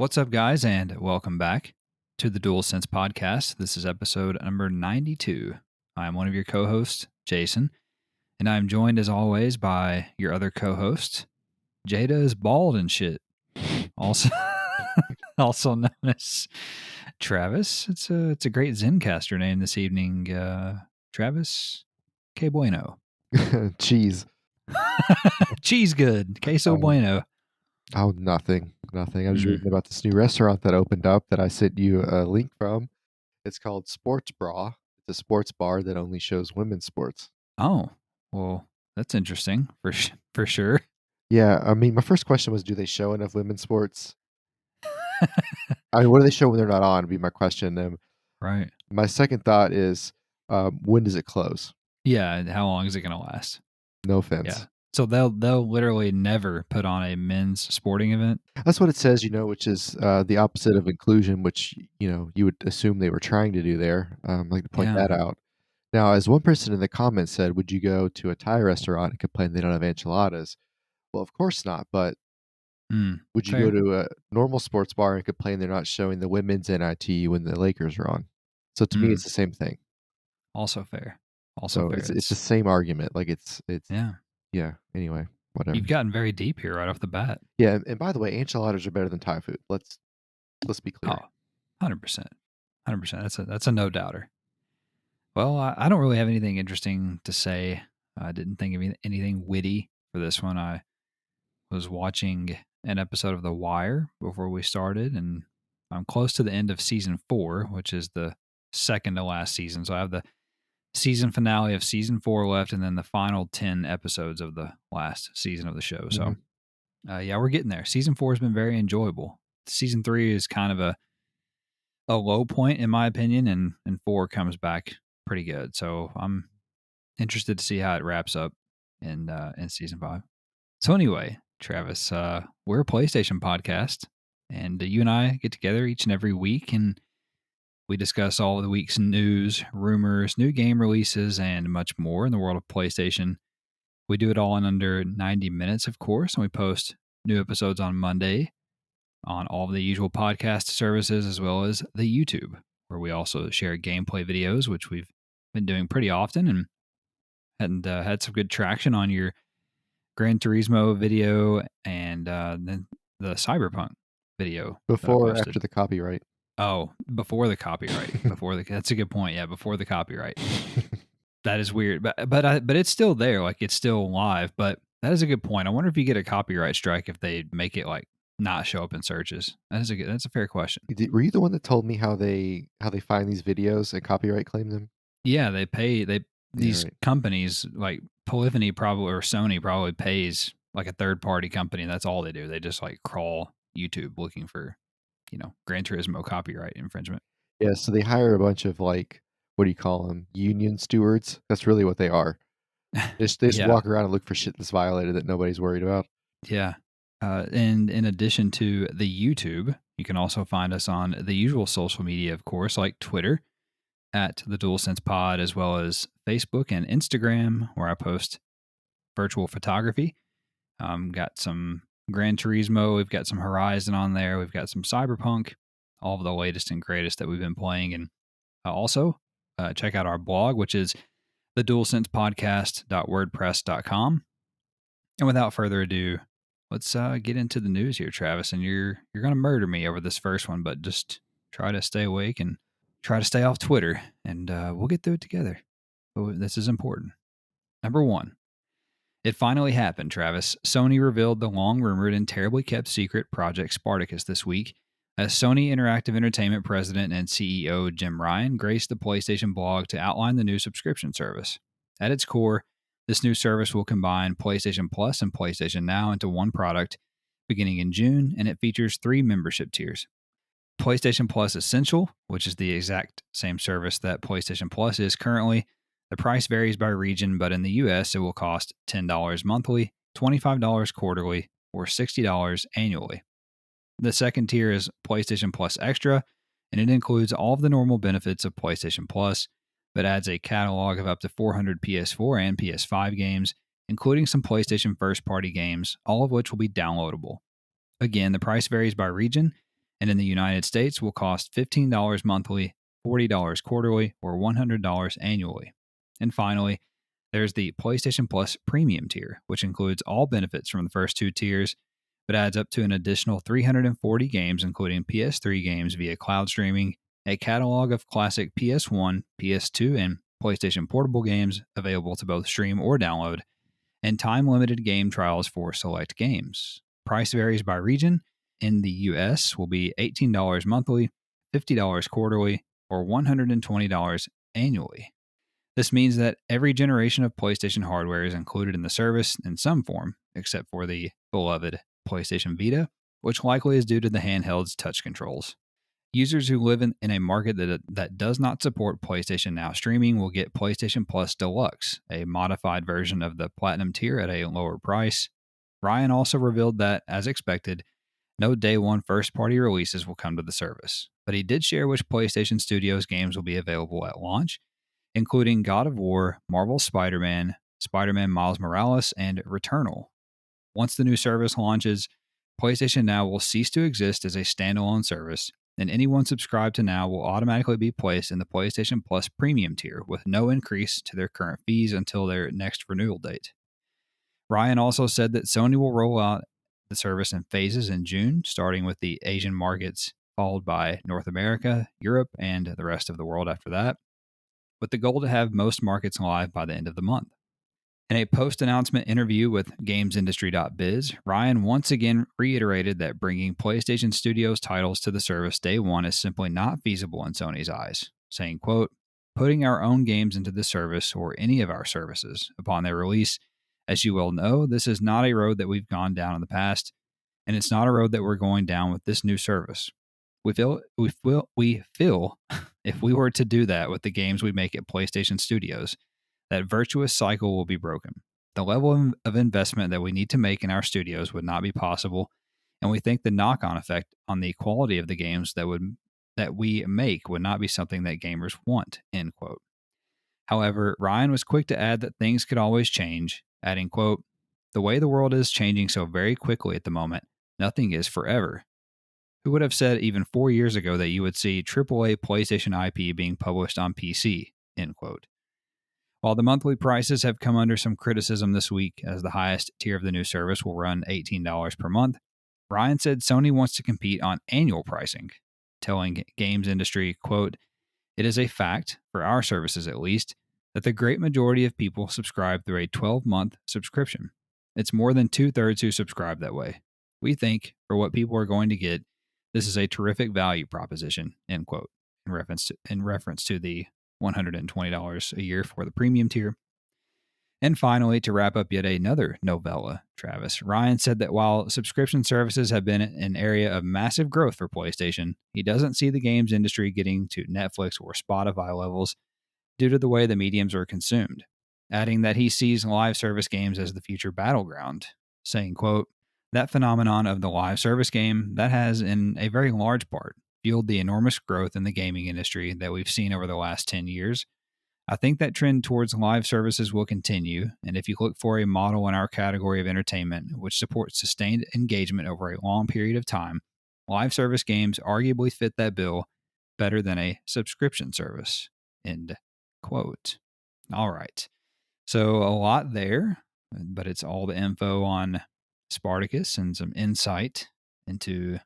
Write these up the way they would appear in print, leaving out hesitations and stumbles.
What's up, guys, and welcome back to the Dual Sense podcast. This is episode number 92. I'm one of your co-hosts, Jason, and I'm joined as always by your other co-host. Jada is bald and shit. Also, also known as Travis. It's a great Zencaster name this evening. Travis Que Bueno. Cheese. Cheese good. Queso Bueno. Oh, nothing. I was reading about this new restaurant that opened up that I sent you a link from. It's called Sports Bra. It's a sports bar that only shows women's sports. Oh, well, that's interesting for sure. Yeah, I mean, my first question was, do they show enough women's sports? I mean, what do they show when they're not on? Would be my question. Right. My second thought is, when does it close? Yeah, how long is it going to last? No offense. Yeah. So they'll literally never put on a men's sporting event. That's what it says, which is the opposite of inclusion, which, you would assume they were trying to do there. I'd like to point that out. Now, as one person in the comments said, would you go to a Thai restaurant and complain they don't have enchiladas? Well, of course not, but would you go to a normal sports bar and complain they're not showing the women's NIT when the Lakers are on? So to me, it's the same thing. Also fair. It's the same argument. Like it's yeah. Anyway, whatever. You've gotten very deep here right off the bat. Yeah, and by the way, enchiladas are better than Thai food. Let's be clear. Oh, 100%. That's a no doubter. Well, I don't really have anything interesting to say. I didn't think of anything witty for this one. I was watching an episode of The Wire before we started, and I'm close to the end of season 4, which is the second to last season. So I have the season finale of season 4 left, and then the final 10 episodes of the last season of the show. So, yeah, we're getting there. Season 4 has been very enjoyable. Season 3 is kind of a low point, in my opinion, and 4 comes back pretty good. So I'm interested to see how it wraps up in season 5. So anyway, Travis, we're a PlayStation podcast, and you and I get together each and every week, and we discuss all of the week's news, rumors, new game releases, and much more in the world of PlayStation. We do it all in under 90 minutes, of course, and we post new episodes on Monday on all of the usual podcast services, as well as the YouTube, where we also share gameplay videos, which we've been doing pretty often, and had some good traction on your Gran Turismo video and then the Cyberpunk video. Before or after the copyright? Oh, before the copyright. That's a good point. Yeah, before the copyright. That is weird, but it's still there. Like, it's still live. But that is a good point. I wonder if you get a copyright strike if they make it like not show up in searches. That's a fair question. Were you the one that told me how they find these videos and copyright claim them? Yeah, they pay. These companies like Polyphony probably, or Sony probably pays like a third party company. And that's all they do. They just like crawl YouTube looking for, Gran Turismo copyright infringement. Yeah, so they hire a bunch of like, what do you call them? Union stewards. That's really what they are. They just walk around and look for shit that's violated that nobody's worried about. Yeah. And in addition to the YouTube, you can also find us on the usual social media, of course, like Twitter at the DualSense Pod, as well as Facebook and Instagram, where I post virtual photography. Got some Gran Turismo, we've got some Horizon on there, we've got some Cyberpunk, all of the latest and greatest that we've been playing. And also check out our blog, which is the dualsensepodcast.wordpress.com. And without further ado, let's get into the news here, Travis. And you're going to murder me over this first one, but just try to stay awake and try to stay off Twitter, and we'll get through it together. But this is important. Number 1. It finally happened, Travis. Sony revealed the long-rumored and terribly kept secret Project Spartacus this week, as Sony Interactive Entertainment President and CEO Jim Ryan graced the PlayStation blog to outline the new subscription service. At its core, this new service will combine PlayStation Plus and PlayStation Now into one product beginning in June, and it features 3 membership tiers. PlayStation Plus Essential, which is the exact same service that PlayStation Plus is currently. The price varies by region, but in the US, it will cost $10 monthly, $25 quarterly, or $60 annually. The second tier is PlayStation Plus Extra, and it includes all of the normal benefits of PlayStation Plus, but adds a catalog of up to 400 PS4 and PS5 games, including some PlayStation first-party games, all of which will be downloadable. Again, the price varies by region, and in the United States will cost $15 monthly, $40 quarterly, or $100 annually. And finally, there's the PlayStation Plus Premium tier, which includes all benefits from the first two tiers, but adds up to an additional 340 games, including PS3 games via cloud streaming, a catalog of classic PS1, PS2, and PlayStation Portable games available to both stream or download, and time limited game trials for select games. Price varies by region. In the US will be $18 monthly, $50 quarterly, or $120 annually. This means that every generation of PlayStation hardware is included in the service in some form, except for the beloved PlayStation Vita, which likely is due to the handheld's touch controls. Users who live in a market that does not support PlayStation Now streaming will get PlayStation Plus Deluxe, a modified version of the Platinum tier at a lower price. Ryan also revealed that, as expected, no day one first party releases will come to the service, but he did share which PlayStation Studios games will be available at launch, including God of War, Marvel's Spider-Man, Spider-Man Miles Morales, and Returnal. Once the new service launches, PlayStation Now will cease to exist as a standalone service, and anyone subscribed to Now will automatically be placed in the PlayStation Plus Premium tier with no increase to their current fees until their next renewal date. Ryan also said that Sony will roll out the service in phases in June, starting with the Asian markets, followed by North America, Europe, and the rest of the world after that, with the goal to have most markets live by the end of the month. In a post-announcement interview with GamesIndustry.biz, Ryan once again reiterated that bringing PlayStation Studios titles to the service day one is simply not feasible in Sony's eyes, saying, quote, "Putting our own games into the service or any of our services upon their release, as you well know, this is not a road that we've gone down in the past, and it's not a road that we're going down with this new service. We feel if we were to do that with the games we make at PlayStation Studios, that virtuous cycle will be broken. The level of investment that we need to make in our studios would not be possible, and we think the knock-on effect on the quality of the games that we make would not be something that gamers want." End quote. However, Ryan was quick to add that things could always change, adding, quote, "The way the world is changing so very quickly at the moment, nothing is forever. Who would have said even 4 years ago that you would see AAA PlayStation IP being published on PC?" End quote. While the monthly prices have come under some criticism this week, as the highest tier of the new service will run $18 per month, Ryan said Sony wants to compete on annual pricing, telling Games Industry, quote, "It is a fact, for our services at least, that the great majority of people subscribe through a 12-month subscription. It's more than 2/3 who subscribe that way. We think, for what people are going to get, this is a terrific value proposition," end quote, in reference to the $120 a year for the premium tier. And finally, to wrap up yet another novella, Travis, Ryan said that while subscription services have been an area of massive growth for PlayStation, he doesn't see the games industry getting to Netflix or Spotify levels due to the way the mediums are consumed, adding that he sees live service games as the future battleground, saying, quote, "That phenomenon of the live service game, that has, in a very large part, fueled the enormous growth in the gaming industry that we've seen over the last 10 years. I think that trend towards live services will continue, and if you look for a model in our category of entertainment which supports sustained engagement over a long period of time, live service games arguably fit that bill better than a subscription service." End quote. All right. So a lot there, but it's all the info on Spartacus and some insight into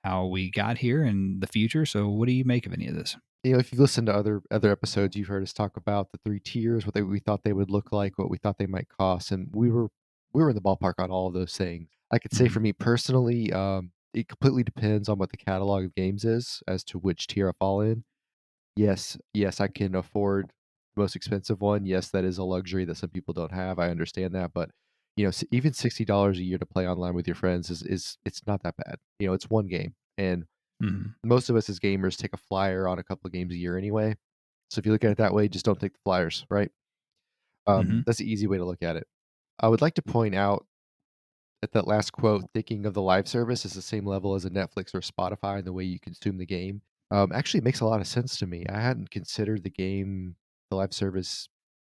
how we got here and the future. So what do you make of any of this? If you've listened to other episodes, you've heard us talk about the three tiers, we thought they would look like, what we thought they might cost, and we were in the ballpark on all of those things. I could say Mm-hmm. for me personally, it completely depends on what the catalog of games is as to which tier I fall in. Yes, I can afford the most expensive one. Yes, that is a luxury that some people don't have. I understand that, but even $60 a year to play online with your friends is it's not that bad. It's one game, and Mm-hmm. most of us as gamers take a flyer on a couple of games a year anyway. So if you look at it that way, just don't take the flyers, right? Mm-hmm. That's the easy way to look at it. I would like to point out that last quote, thinking of the live service as the same level as a Netflix or Spotify in the way you consume the game, actually makes a lot of sense to me. I hadn't considered the live service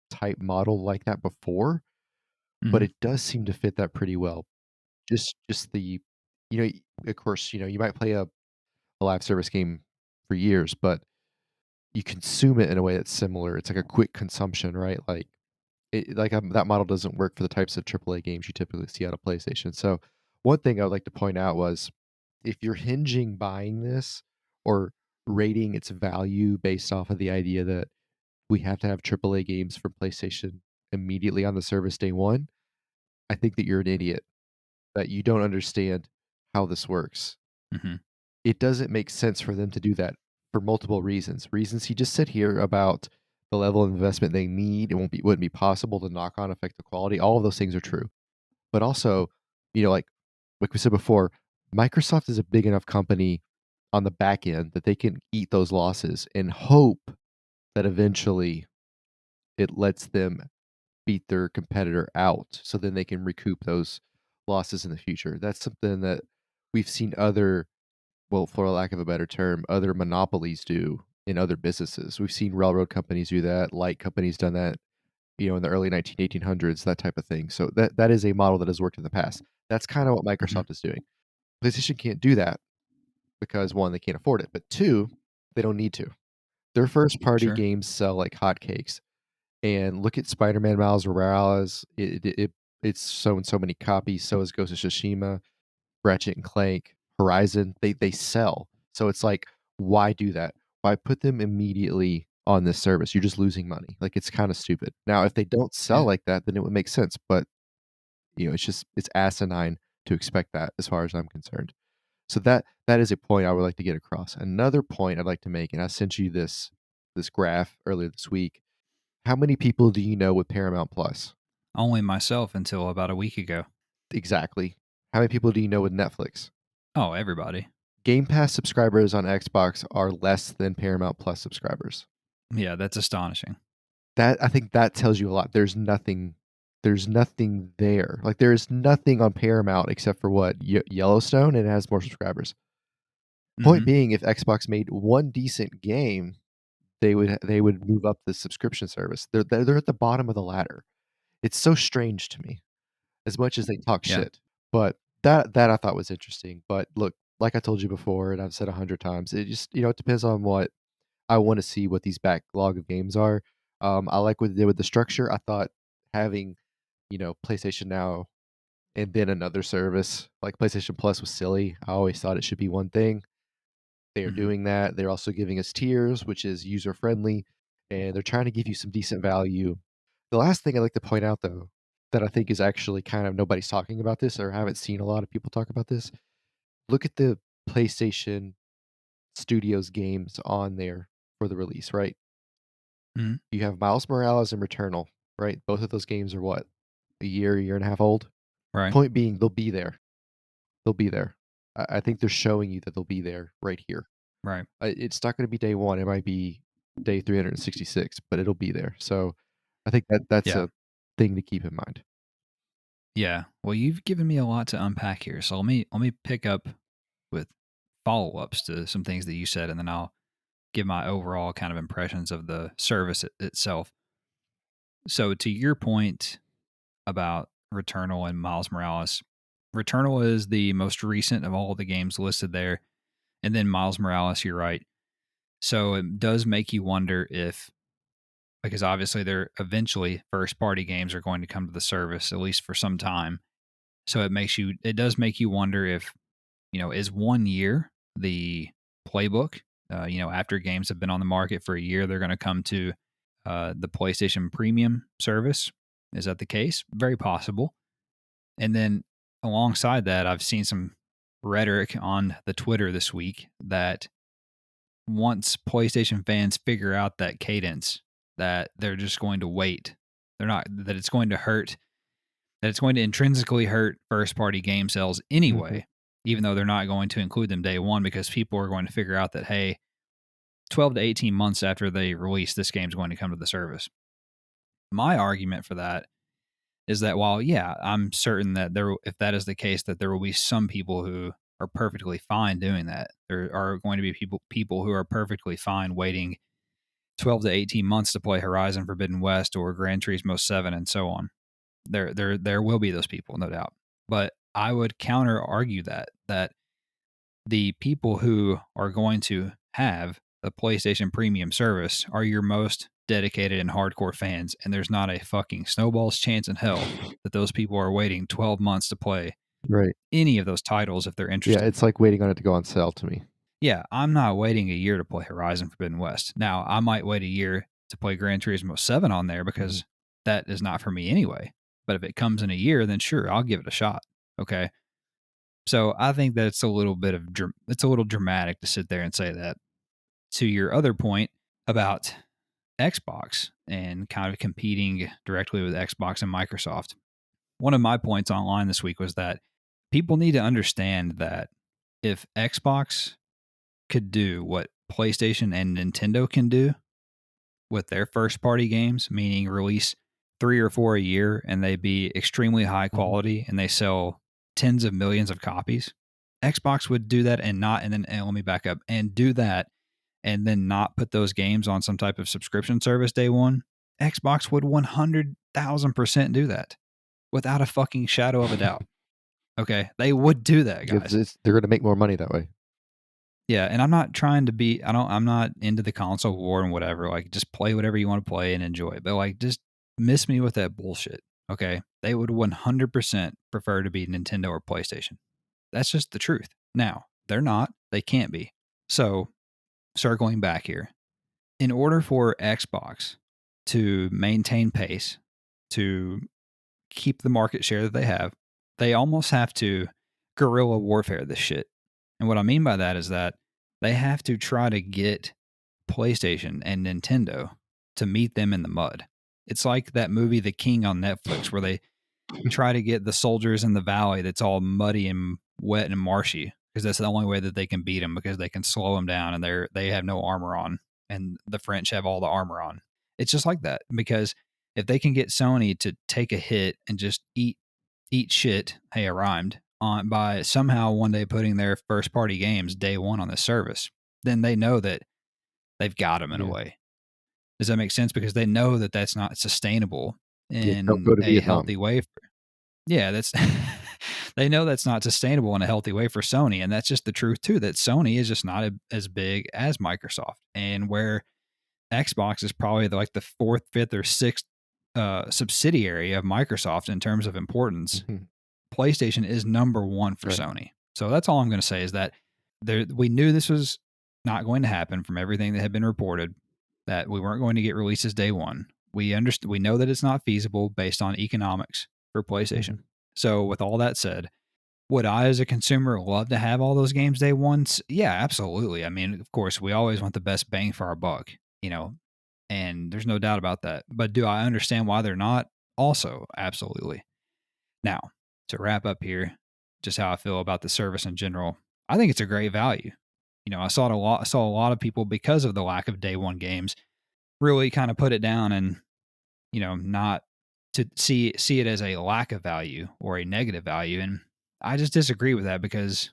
type model like that before, but Mm-hmm. it does seem to fit that pretty well. Just the you know, of course, you know, you might play a live service game for years, but you consume it in a way that's similar. It's like a quick consumption, right? That model doesn't work for the types of AAA games you typically see out of PlayStation. So, one thing I would like to point out was if you're hinging buying this or rating its value based off of the idea that we have to have AAA games from PlayStation immediately on the service day one, I think that you're an idiot, that you don't understand how this works. Mm-hmm. It doesn't make sense for them to do that for multiple reasons. Reasons he just said here about the level of investment they need, wouldn't be possible to knock on affect the quality. All of those things are true. But also, you know, like we said before, Microsoft is a big enough company on the back end that they can eat those losses and hope that eventually it lets them beat their competitor out so then they can recoup those losses in the future. That's something that we've seen other, well, for lack of a better term, other monopolies do in other businesses. We've seen railroad companies do that, light companies done that, you know, in the early 1800s, that type of thing. So that is a model that has worked in the past. That's kind of what Mm-hmm. Microsoft is doing. PlayStation can't do that because one, they can't afford it, but two, they don't need to. Their first party Sure. games sell like hotcakes. And look at Spider-Man Miles Morales. It's sold so many copies. So is Ghost of Tsushima, Ratchet and Clank, Horizon. They sell. So it's like, why do that? Why put them immediately on this service? You're just losing money. Like it's kind of stupid. Now, if they don't sell Yeah. like that, then it would make sense. But you know, it's asinine to expect that, as far as I'm concerned. So that is a point I would like to get across. Another point I'd like to make, and I sent you this graph earlier this week. How many people do you know with Paramount Plus? Only myself until about a week ago. Exactly. How many people do you know with Netflix? Oh, everybody. Game Pass subscribers on Xbox are less than Paramount Plus subscribers. Yeah, that's astonishing. That I think that tells you a lot. There's nothing there. Like there is nothing on Paramount except for what? Yellowstone, and it has more subscribers. Point Mm-hmm. being, if Xbox made one decent game, they would move up the subscription service. They're at the bottom of the ladder. It's so strange to me, as much as they talk Yeah. shit. But that I thought was interesting. But look, like I told you before, and I've said 100 times, it just, you know, it depends on what I want to see, what these backlog of games are. I like what they did with the structure. I thought having, you know, PlayStation Now and then another service like PlayStation Plus was silly. I always thought it should be one thing. They are Mm-hmm. doing that. They're also giving us tiers, which is user friendly, and they're trying to give you some decent value. The last thing I'd like to point out, though, that I think is actually kind of nobody's talking about this, or I haven't seen a lot of people talk about this. Look at the PlayStation Studios games on there for the release, right? Mm-hmm. You have Miles Morales and Returnal, right? Both of those games are what? Year and a half old? Right. Point being, they'll be there. They'll be there. I think they're showing you that they'll be there right here. Right. It's not going to be day one. It might be day 366, but it'll be there. So I think that's Yeah. a thing to keep in mind. Yeah. Well, you've given me a lot to unpack here. So let me pick up with follow-ups to some things that you said, and then I'll give my overall kind of impressions of the service itself. So to your point about Returnal and Miles Morales, Returnal is the most recent of all the games listed there, and then Miles Morales, you're right. So it does make you wonder if, because obviously they're eventually first party games are going to come to the service, at least for some time. So it does make you wonder if, is 1 year the playbook? After games have been on the market for a year, they're going to come to the PlayStation Premium service. Is that the case? Very possible. And then alongside that, I've seen some rhetoric on the Twitter this week that once PlayStation fans figure out that cadence, that they're just going to wait. They're not, that it's going to hurt, that it's going to intrinsically hurt first party game sales Mhm. anyway, even though they're not going to include them day one, because people are going to figure out that, hey, 12 to 18 months after they release, this game's going to come to the service. My argument for that is that while, yeah, I'm certain that if that is the case, that there will be some people who are perfectly fine doing that. There are going to be people who are perfectly fine waiting 12 to 18 months to play Horizon Forbidden West or Gran Turismo 7 and so on. There will be those people, no doubt. But I would counter argue that the people who are going to have the PlayStation Premium service are your most dedicated and hardcore fans, and there's not a fucking snowball's chance in hell that those people are waiting 12 months to play Right. any of those titles if they're Yeah, interested. it's like waiting on it to go on sale to me. Yeah, I'm not waiting a year to play Horizon Forbidden West. Now, I might wait a year to play Gran Turismo 7 on there because that is not for me anyway. But if it comes in a year, then sure, I'll give it a shot. Okay. So I think that it's a little bit of it's a little dramatic to sit there and say that. To your other point about Xbox and kind of competing directly with Xbox and Microsoft, one of my points online this week was that people need to understand that if Xbox could do what PlayStation and Nintendo can do with their first party games, meaning release 3 or 4 a year and they be extremely high quality and they sell tens of millions of copies, Xbox would do that and not, and then and let me back up and do that and then not put those games on some type of subscription service day one. Xbox would 100,000% do that without a fucking shadow of a doubt. Okay. They would do that, guys. They're going to make more money that way. Yeah, and I'm not trying to be I'm not into the console war and whatever. Like just play whatever you want to play and enjoy it. But like just miss me with that bullshit. Okay? They would 100% prefer to be Nintendo or PlayStation. That's just the truth. Now, they're not. They can't be. So, circling back here. In order for Xbox to maintain pace, to keep the market share that they have, they almost have to guerrilla warfare this shit. And what I mean by that is that they have to try to get PlayStation and Nintendo to meet them in the mud. It's like that movie The King on Netflix where they try to get the soldiers in the valley that's all muddy and wet and marshy because that's the only way that they can beat them because they can slow them down and they have no armor on and the French have all the armor on. It's just like that because if they can get Sony to take a hit and just eat shit, hey, I rhymed, on by somehow one day putting their first party games day one on the service, then they know that they've got them in a Yeah. way. Does that make sense? Because they know that that's not sustainable Yeah, don't in go to a Vietnam. healthy way. Yeah, that's they know that's not sustainable in a healthy way for Sony, and that's just the truth too. That Sony is just not as big as Microsoft, and where Xbox is probably like the fourth, fifth, or sixth subsidiary of Microsoft in terms of importance. Mhm. PlayStation is number one for Right. Sony. So that's all I'm going to say is that we knew this was not going to happen from everything that had been reported, that we weren't going to get releases day one. We know that it's not feasible based on economics for PlayStation. Mhm. So with all that said, would I as a consumer love to have all those games day one? Yeah, absolutely. I mean, of course, we always want the best bang for our buck, and there's no doubt about that. But do I understand why they're not? Also, absolutely. Now, to wrap up here, just how I feel about the service in general, I think it's a great value. I saw a lot of people because of the lack of day one games really kind of put it down and not to see it as a lack of value or a negative value. And I just disagree with that because,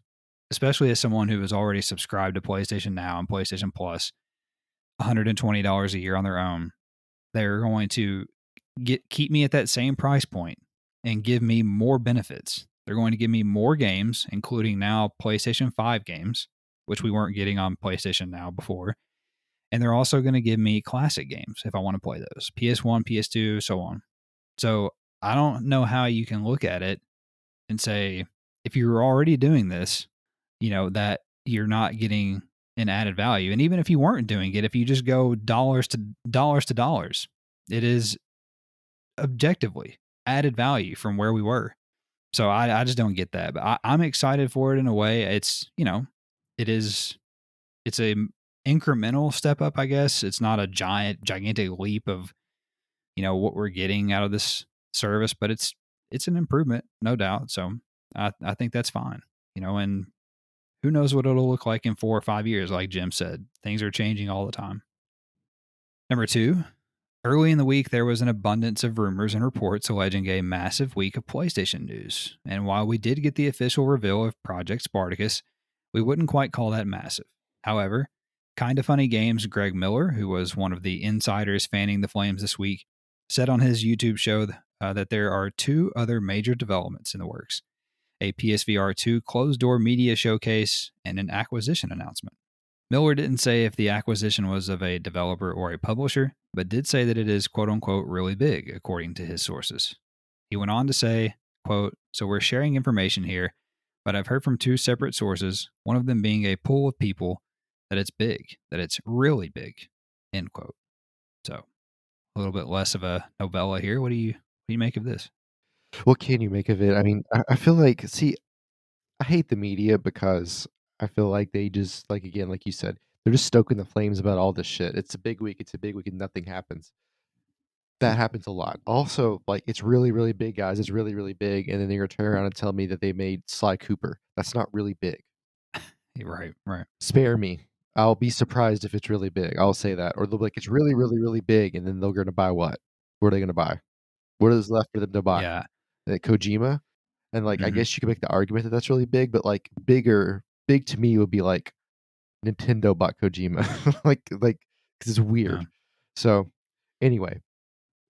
especially as someone who is already subscribed to PlayStation Now and PlayStation Plus, $120 a year on their own, they're going to keep me at that same price point and give me more benefits. They're going to give me more games, including now PlayStation 5 games, which we weren't getting on PlayStation Now before. And they're also going to give me classic games if I want to play those PS1, PS2, so on. So I don't know how you can look at it and say, if you're already doing this, that you're not getting an added value. And even if you weren't doing it, if you just go dollars to dollars, it is objectively added value from where we were. So I just don't get that. But I'm excited for it in a way. It is, it's a incremental step up, I guess. It's not a gigantic leap of, what we're getting out of this service, but it's an improvement, no doubt. So I think that's fine, and who knows what it'll look like in 4 or 5 years. Like Jim said, things are changing all the time. Number two, early in the week, there was an abundance of rumors and reports alleging a massive week of PlayStation news. And while we did get the official reveal of Project Spartacus, we wouldn't quite call that massive. However, Kinda Funny Games' Greg Miller, who was one of the insiders fanning the flames this week, said on his YouTube show that there are two other major developments in the works. a PSVR 2 closed door media showcase, and an acquisition announcement. Miller didn't say if the acquisition was of a developer or a publisher, but did say that it is quote unquote really big, according to his sources. He went on to say, quote, "So we're sharing information here, but I've heard from two separate sources, one of them being a pool of people, that it's big, that it's really big," end quote. So a little bit less of a novella here. What do you make of this? What can you make of it? I mean, I feel like, see, I hate the media because I feel like they just, like, again, like you said, they're just stoking the flames about all this shit. It's a big week. It's a big week, and nothing happens. That happens a lot. Also, like, it's really, really big, guys. It's really, really big, and then they're gonna turn around and tell me that they made Sly Cooper. That's not really big. Right, right. Spare me. I'll be surprised if it's really big. I'll say that. Or they'll be like, it's really, really, really big, and then they're gonna buy what? What are they gonna buy? What is left for them to buy? Yeah. Kojima? And, like, I Hmm. guess you could make the argument that that's really big, but, like, big to me would be, like, Nintendo bought Kojima. Like, 'cause it's Yeah. weird. So, anyway,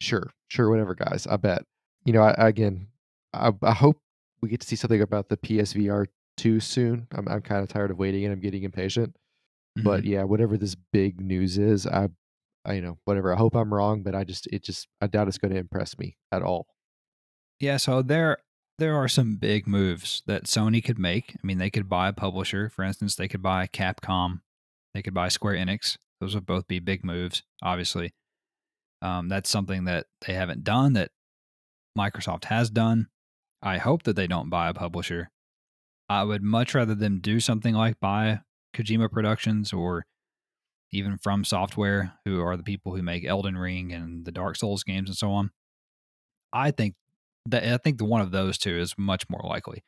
sure, whatever, guys, I bet. Again, I hope we get to see something about the PSVR 2 soon. I'm kinda tired of waiting, and I'm getting impatient. But, Hmm. yeah, whatever this big news is, whatever, I hope I'm wrong, but I doubt it's gonna impress me at all. Yeah, so there are some big moves that Sony could make. I mean, they could buy a publisher, for instance, they could buy Capcom, they could buy Square Enix. Those would both be big moves, obviously. That's something that they haven't done that Microsoft has done. I hope that they don't buy a publisher. I would much rather them do something like buy Kojima Productions or even From Software, who are the people who make Elden Ring and the Dark Souls games and so on. I think I think the one of those two is much more likely.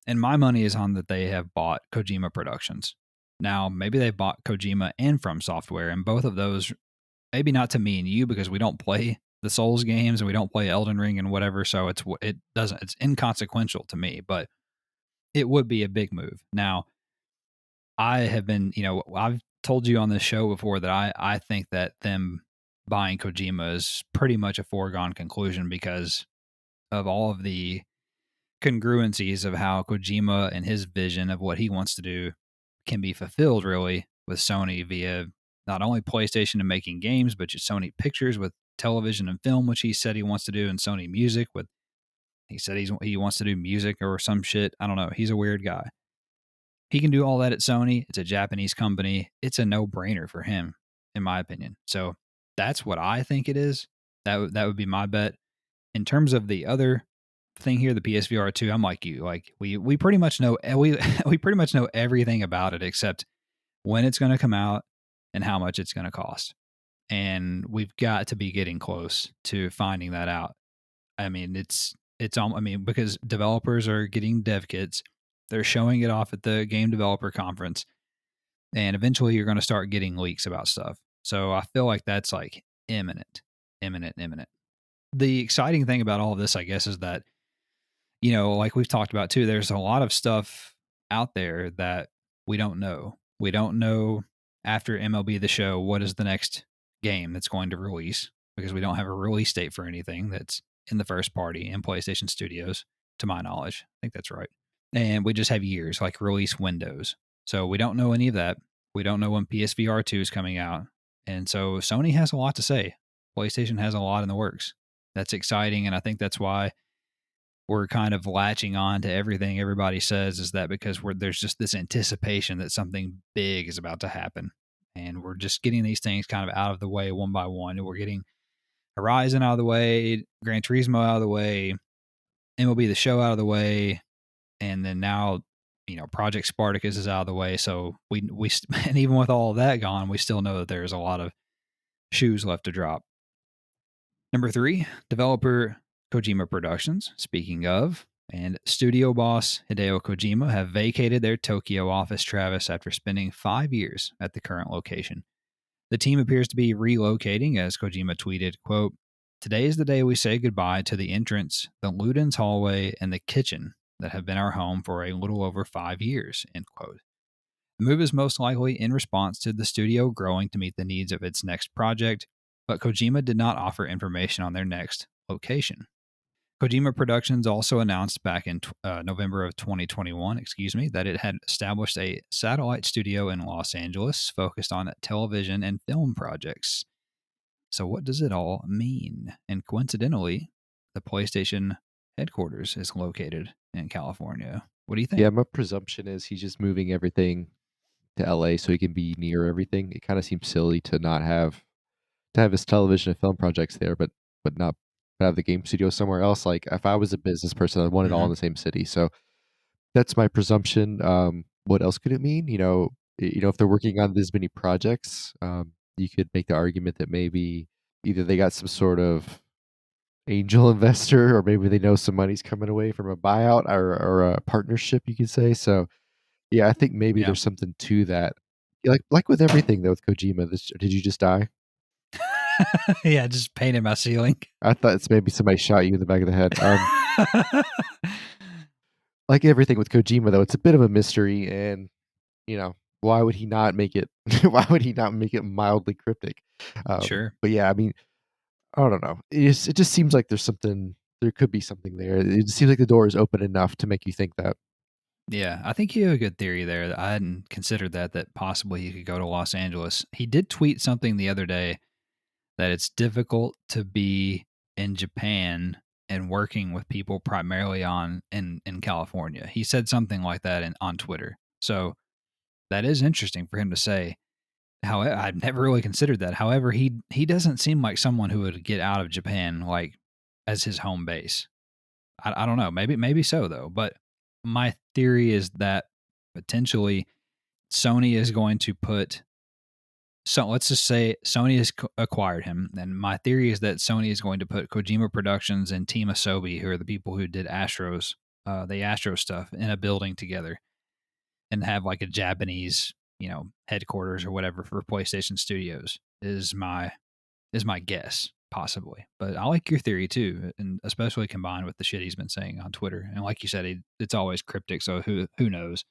And my money is on that they have bought Kojima Productions. Now, maybe they bought Kojima and From Software, and both of those, maybe not to me and you because we don't play the Souls games and we don't play Elden Ring and whatever, so it's inconsequential to me, but it would be a big move. Now, I have been, I've told you on this show before that I think that them buying Kojima is pretty much a foregone conclusion because of all of the congruencies of how Kojima and his vision of what he wants to do can be fulfilled really with Sony via not only PlayStation and making games, but just Sony Pictures with television and film, which he said he wants to do, and Sony Music with he said he wants to do music or some shit. I don't know. He's a weird guy. He can do all that at Sony. It's a Japanese company. It's a no brainer for him, in my opinion. So that's what I think it is. That would be my bet. In terms of the other thing here, the PSVR 2, I'm like you. Like we pretty much know we pretty much know everything about it except when it's going to come out and how much it's going to cost. And we've got to be getting close to finding that out. I mean, I mean, because developers are getting dev kits, they're showing it off at the game developer conference, and eventually you're going to start getting leaks about stuff. So I feel like that's like imminent, imminent, imminent. The exciting thing about all of this, I guess, is that like we've talked about too, there's a lot of stuff out there that we don't know. We don't know after MLB The Show what is the next game that's going to release because we don't have a release date for anything that's in the first party in PlayStation Studios, to my knowledge. I think that's right. And we just have years like release windows. So we don't know any of that. We don't know when PSVR 2 is coming out. And so Sony has a lot to say. PlayStation has a lot in the works. That's exciting. And I think that's why we're kind of latching on to everything everybody says is that because there's just this anticipation that something big is about to happen. And we're just getting these things kind of out of the way one by one. We're getting Horizon out of the way, Gran Turismo out of the way, MLB The Show out of the way, and then now, Project Spartacus is out of the way. So we and even with all of that gone, we still know that there's a lot of shoes left to drop. Number 3, developer Kojima Productions, speaking of, and studio boss Hideo Kojima have vacated their Tokyo office, Travis, after spending 5 years at the current location. The team appears to be relocating, as Kojima tweeted, quote, "Today is the day we say goodbye to the entrance, the Ludens hallway, and the kitchen that have been our home for a little over 5 years," end quote. The move is most likely in response to the studio growing to meet the needs of its next project, but Kojima did not offer information on their next location. Kojima Productions also announced back in November of 2021, that it had established a satellite studio in Los Angeles focused on television and film projects. So, what does it all mean? And coincidentally, the PlayStation headquarters is located in California. What do you think? Yeah, my presumption is he's just moving everything to LA so he can be near everything. It kind of seems silly to not have his television and film projects there, but not have the game studio somewhere else. Like if I was a business person, I'd want it all in Hmm. the same city. So that's my presumption. What else could it mean? If they're working on this many projects, you could make the argument that maybe either they got some sort of angel investor, or maybe they know some money's coming away from a buyout or a partnership, you could say. So yeah, I think maybe Yeah. there's something to that. Like with everything though with Kojima, did you just die? Yeah, just painted my ceiling. I thought it's maybe somebody shot you in the back of the head. Like everything with Kojima though, it's a bit of a mystery, and why would he not make it? Why would he not make it mildly cryptic? Sure. But yeah, I mean, I don't know. It just seems like there's something. There could be something there. It just seems like the door is open enough to make you think that. Yeah, I think you have a good theory there. I hadn't considered that possibly he could go to Los Angeles. He did tweet something the other day that it's difficult to be in Japan and working with people primarily in California. He said something like that on Twitter. So that is interesting for him to say. However, I've never really considered that. However, he doesn't seem like someone who would get out of Japan like as his home base. I don't know. Maybe so though. But my theory is that potentially Sony is going to put. So let's just say Sony has acquired him, and my theory is that Sony is going to put Kojima Productions and Team Asobi, who are the people who did the Astro stuff, in a building together, and have like a Japanese, headquarters or whatever for PlayStation Studios. Is my guess, possibly. But I like your theory too, and especially combined with the shit he's been saying on Twitter. And like you said, it's always cryptic, so who knows?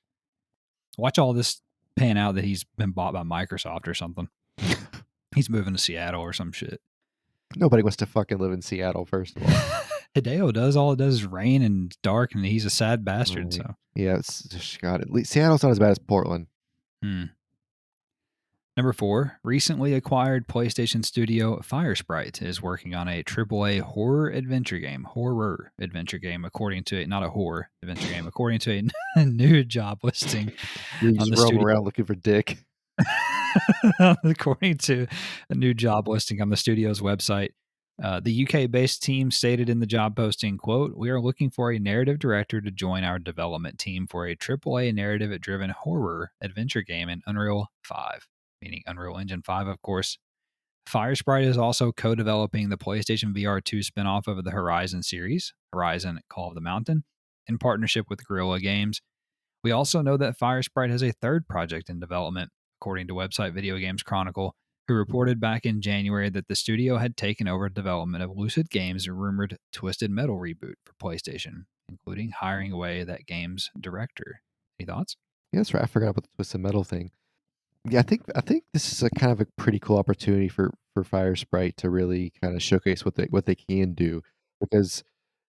Watch all this pan out that he's been bought by Microsoft or something. He's moving to Seattle or some shit. Nobody wants to fucking live in Seattle, first of all. Hideo does. All it does is rain and dark, and he's a sad bastard. Right. So, Yeah, it's just God. At least Seattle's not as bad as Portland. hmm. Number 4, recently acquired PlayStation studio Firesprite is working on a AAA horror adventure game, according to not a horror adventure game, according to a new job listing You on just the roam studio. around looking for dick. According to a new job listing on the studio's website, the UK-based team stated in the job posting, quote, "We are looking for a narrative director to join our development team for a AAA narrative-driven horror adventure game in Unreal 5, meaning Unreal Engine 5, of course. Firesprite is also co-developing the PlayStation VR 2 spinoff of the Horizon series, Horizon Call of the Mountain, in partnership with Guerrilla Games. We also know that Firesprite has a third project in development, according to website Video Games Chronicle, who reported back in January that the studio had taken over development of Lucid Games' rumored Twisted Metal reboot for PlayStation, including hiring away that game's director. Any thoughts? Yeah, that's right. I forgot about the Twisted Metal thing. Yeah, I think this is a kind of a pretty cool opportunity for Firesprite to really kind of showcase what they can do, because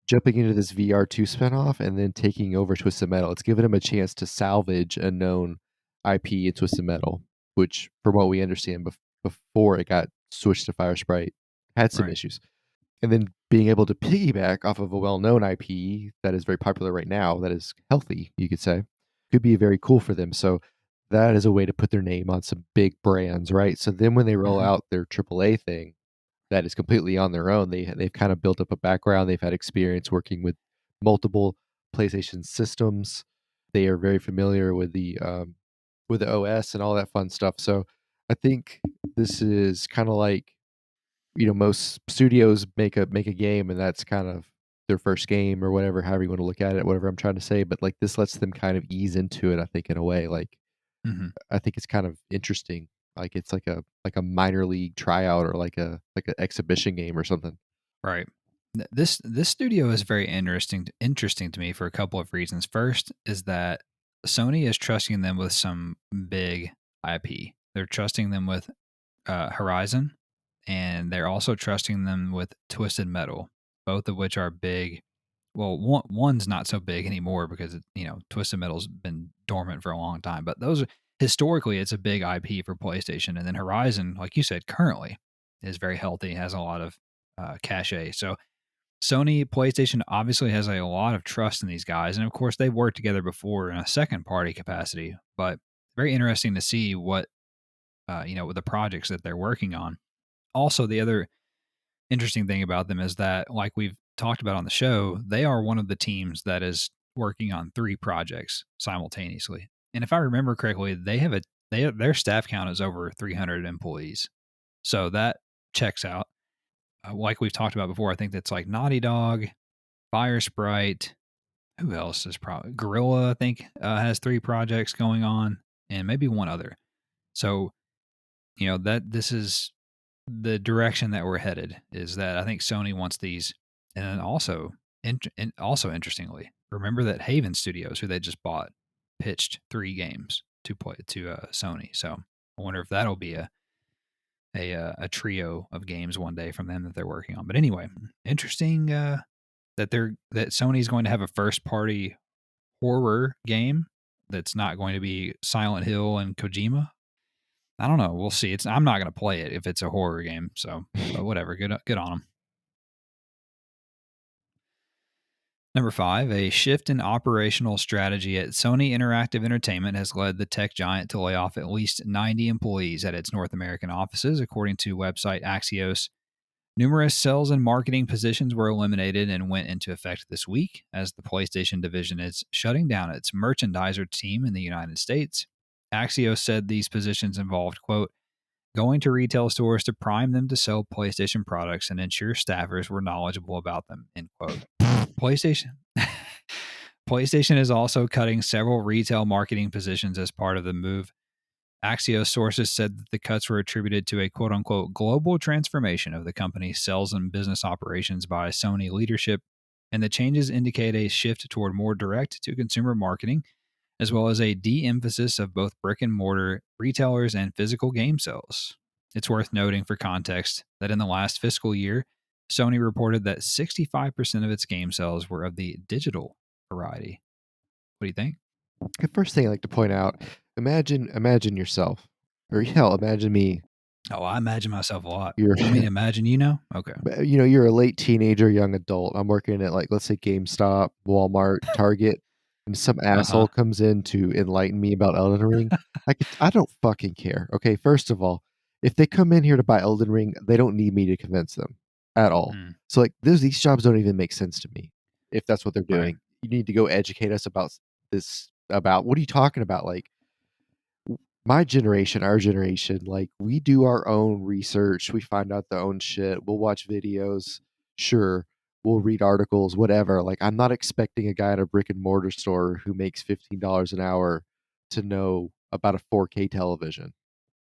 jumping into this VR2 spinoff and then taking over Twisted Metal, it's given him a chance to salvage a known IP in Twisted Metal, which, from what we understand, before it got switched to Firesprite, had some Right. issues. And then being able to piggyback off of a well-known IP that is very popular right now, that is healthy, you could say, could be very cool for them. So that is a way to put their name on some big brands, right? So then when they roll Hmm. out their AAA thing, that is completely on their own. They've kind of built up a background. They've had experience working with multiple PlayStation systems. They are very familiar with the OS and all that fun stuff. So I think this is kind of like, most studios make a game, and that's kind of their first game or whatever, however you want to look at it, whatever I'm trying to say. But like this lets them kind of ease into it, I think, in a way. Like Hmm. I think it's kind of interesting. Like it's like a minor league tryout, or like an exhibition game or something. Right. This studio is very interesting to me for a couple of reasons. First is that Sony is trusting them with some big IP. They're trusting them with Horizon, and they're also trusting them with Twisted Metal. both of which are big. Well, one's not so big anymore because Twisted Metal's been dormant for a long time. But those historically, it's a big IP for PlayStation, and then Horizon, like you said, currently is very healthy, has a lot of cachet. So Sony PlayStation obviously has a lot of trust in these guys, and of course they've worked together before in a second party capacity. But very interesting to see what with the projects that they're working on. Also, the other interesting thing about them is that, like we've talked about on the show, they are one of the teams that is working on 3 projects simultaneously. And if I remember correctly, their staff count is over 300 employees. So that checks out. Like we've talked about before, I think that's like Naughty Dog, Firesprite. Who else is probably Gorilla? I think has 3 projects going on, and maybe one other. So that this is the direction that we're headed. Is that I think Sony wants these, and then also interestingly, remember that Haven Studios, who they just bought, pitched 3 games to play to Sony. So I wonder if that'll be a trio of games one day from them that they're working on. But anyway, interesting that Sony's going to have a first party horror game that's not going to be Silent Hill and Kojima. I don't know. We'll see. I'm not going to play it if it's a horror game. So, but whatever. Good on them. Number 5, a shift in operational strategy at Sony Interactive Entertainment has led the tech giant to lay off at least 90 employees at its North American offices, according to website Axios. Numerous sales and marketing positions were eliminated and went into effect this week as the PlayStation division is shutting down its merchandiser team in the United States. Axios said these positions involved, quote, going to retail stores to prime them to sell PlayStation products and ensure staffers were knowledgeable about them, end quote. PlayStation is also cutting several retail marketing positions as part of the move. Axios sources said that the cuts were attributed to a quote-unquote global transformation of the company's sales and business operations by Sony leadership, and the changes indicate a shift toward more direct-to-consumer marketing, as well as a de-emphasis of both brick-and-mortar retailers and physical game sales. It's worth noting for context that in the last fiscal year, Sony reported that 65% of its game sales were of the digital variety. What do you think? The first thing I like to point out, imagine yourself, or hell, imagine me. Oh, I imagine myself a lot. You're, You want me to imagine Okay. you're a late teenager, young adult. I'm working at, like, let's say GameStop, Walmart, Target, and some Uh-huh. asshole comes in to enlighten me about Elden Ring. I don't fucking care. Okay, first of all, if they come in here to buy Elden Ring, they don't need me to convince them at all. Mm, So, like, these jobs don't even make sense to me if that's what they're right. doing. You need to go educate us about this. About what are you talking about? Like, my generation, our generation, like, we do our own research, we find out the own shit, we'll watch videos, sure, we'll read articles, whatever. Like, I'm not expecting a guy at a brick and mortar store who makes $15 an hour to know about a 4K television.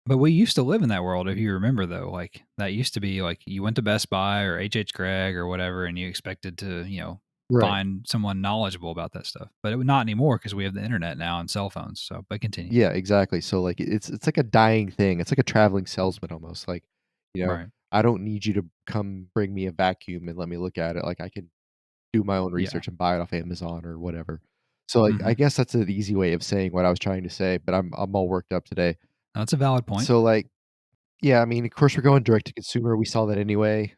But we used to live in that world, if you remember, though. Like, that used to be like you went to Best Buy or H.H. Gregg or whatever, and you expected to, Right. find someone knowledgeable about that stuff. But not anymore because we have the internet now and cell phones. So, but continue. Yeah, exactly. So, like, it's like a dying thing. It's like a traveling salesman almost. Like, you know, Right. I don't need you to come bring me a vacuum and let me look at it. Like, I can do my own Yeah. research and buy it off Amazon or whatever. So, like, Mm-hmm. I guess that's an easy way of saying what I was trying to say, but I'm all worked up today. That's a valid point. So, like, yeah, I mean, of course, we're going direct to consumer. We saw that anyway.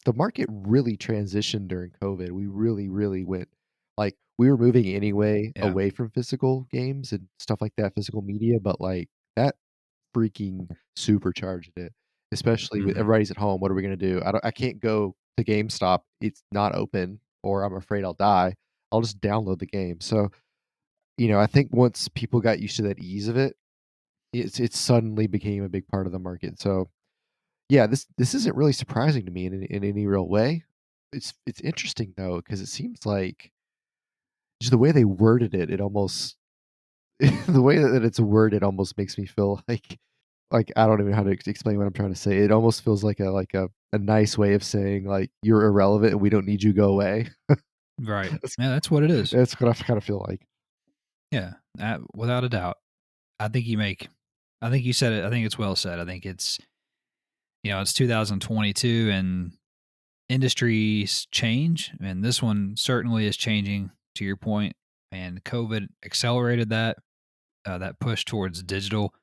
The market really transitioned during COVID. We really, really went, like, we were moving anyway Yeah. away from physical games and stuff like that, physical media, but, like, that freaking supercharged it, especially with Mm-hmm. everybody's at home. What are we gonna do? I can't go to GameStop. It's not open, or I'm afraid I'll die. I'll just download the game. So, I think once people got used to that ease of it, it suddenly became a big part of the market. So, yeah, this isn't really surprising to me in any real way. It's interesting though, because it seems like just the way they worded it, it almost the way that it's worded almost makes me feel like I don't even know how to explain what I'm trying to say. It almost feels like a nice way of saying, like, you're irrelevant and we don't need you, go away. Right. That's Yeah, that's what it is. that's what I kind of feel like. Yeah. Without a doubt. I think I think you said it. I think it's well said. I think it's 2022 and industries change, and this one certainly is changing. To your point, and COVID accelerated that push towards digital.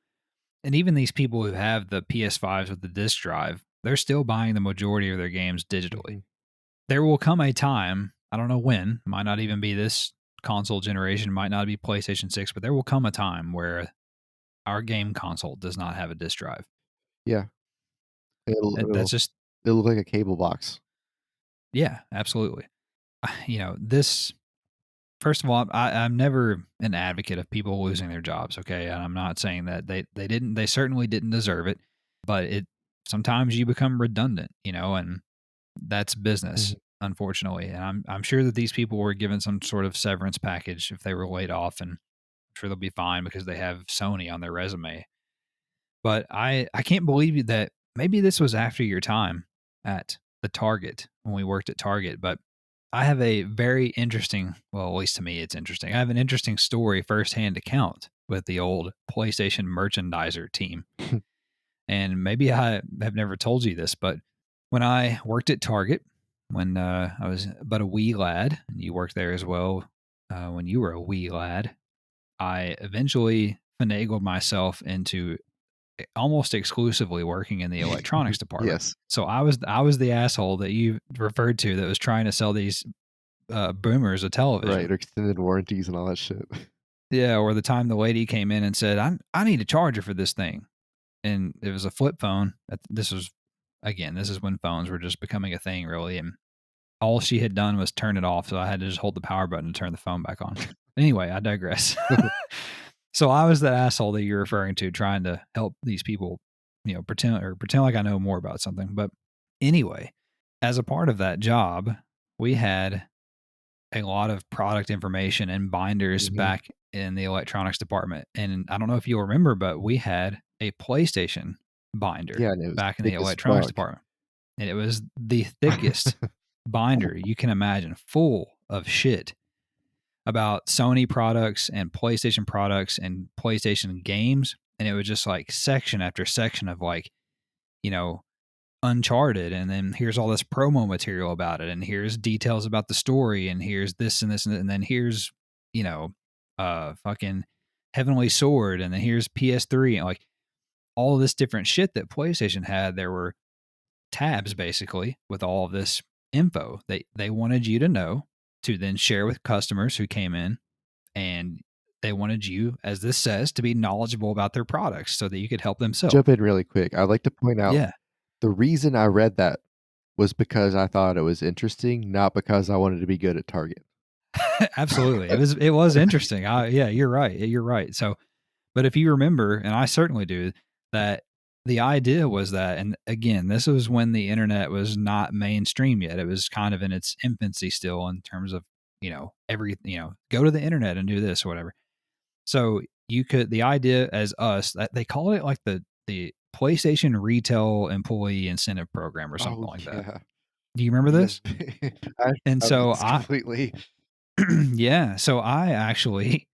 And even these people who have the PS5s with the disc drive, they're still buying the majority of their games digitally. Hmm. There will come a time, I don't know when, might not even be this console generation, might not be PlayStation 6, but there will come a time where our game console does not have a disc drive. Yeah, it'll That's it'll just, it'll look like a cable box. yeah, absolutely. This, first of all, I'm never an advocate of people losing their jobs, okay? And I'm not saying that they certainly didn't deserve it, but sometimes you become redundant, and that's business, Mhm. unfortunately. And I'm sure that these people were given some sort of severance package if they were laid off, and I'm sure they'll be fine because they have Sony on their resume. But I can't believe that maybe this was after your time at the Target when we worked at Target, but I have a very interesting, well, at least to me, it's interesting. I have an interesting story firsthand account with the old PlayStation merchandiser team. And maybe I have never told you this, but when I worked at Target, when I was but a wee lad, and you worked there as well when you were a wee lad, I eventually finagled myself into almost exclusively working in the electronics department. Yes, So I was the asshole that you referred to that was trying to sell these boomers a right, television. or extended warranties and all that shit. Yeah, or the time the lady came in and said, I need a charger for this thing. And it was a flip phone. This is when phones were just becoming a thing, really. And all she had done was turn it off. So I had to just hold the power button to turn the phone back on. Anyway, I digress. So I was that asshole that you're referring to, trying to help these people, pretend like I know more about something. But anyway, as a part of that job, we had a lot of product information and binders Mhm. back in the electronics department. And I don't know if you'll remember, but we had a PlayStation binder Yeah, and it was back in the thick as electronics fuck. department. And it was the thickest binder you can imagine, full of shit about Sony products and PlayStation products and PlayStation games. And it was just like section after section of like, you know, Uncharted, and then here's all this promo material about it, and here's details about the story, and here's this and this, and then here's, fucking Heavenly Sword, and then here's PS3, and like all of this different shit that PlayStation had. There were tabs basically with all of this info they wanted you to know to then share with customers who came in, and they wanted you, as this says, to be knowledgeable about their products so that you could help them sell. Jump in really quick. I'd like to point out Yeah. the reason I read that was because I thought it was interesting, not because I wanted to be good at Target. Absolutely. It was interesting. Yeah, you're right. You're right. So, but if you remember, and I certainly do, that the idea was that, and again, this was when the internet was not mainstream yet. It was kind of in its infancy still in terms of, go to the internet and do this or whatever. So the idea as us, that they call it like the PlayStation Retail Employee Incentive Program or something Oh, like that. yeah. Do you remember Yes. this? I And forgot about so this completely. yeah, so I actually,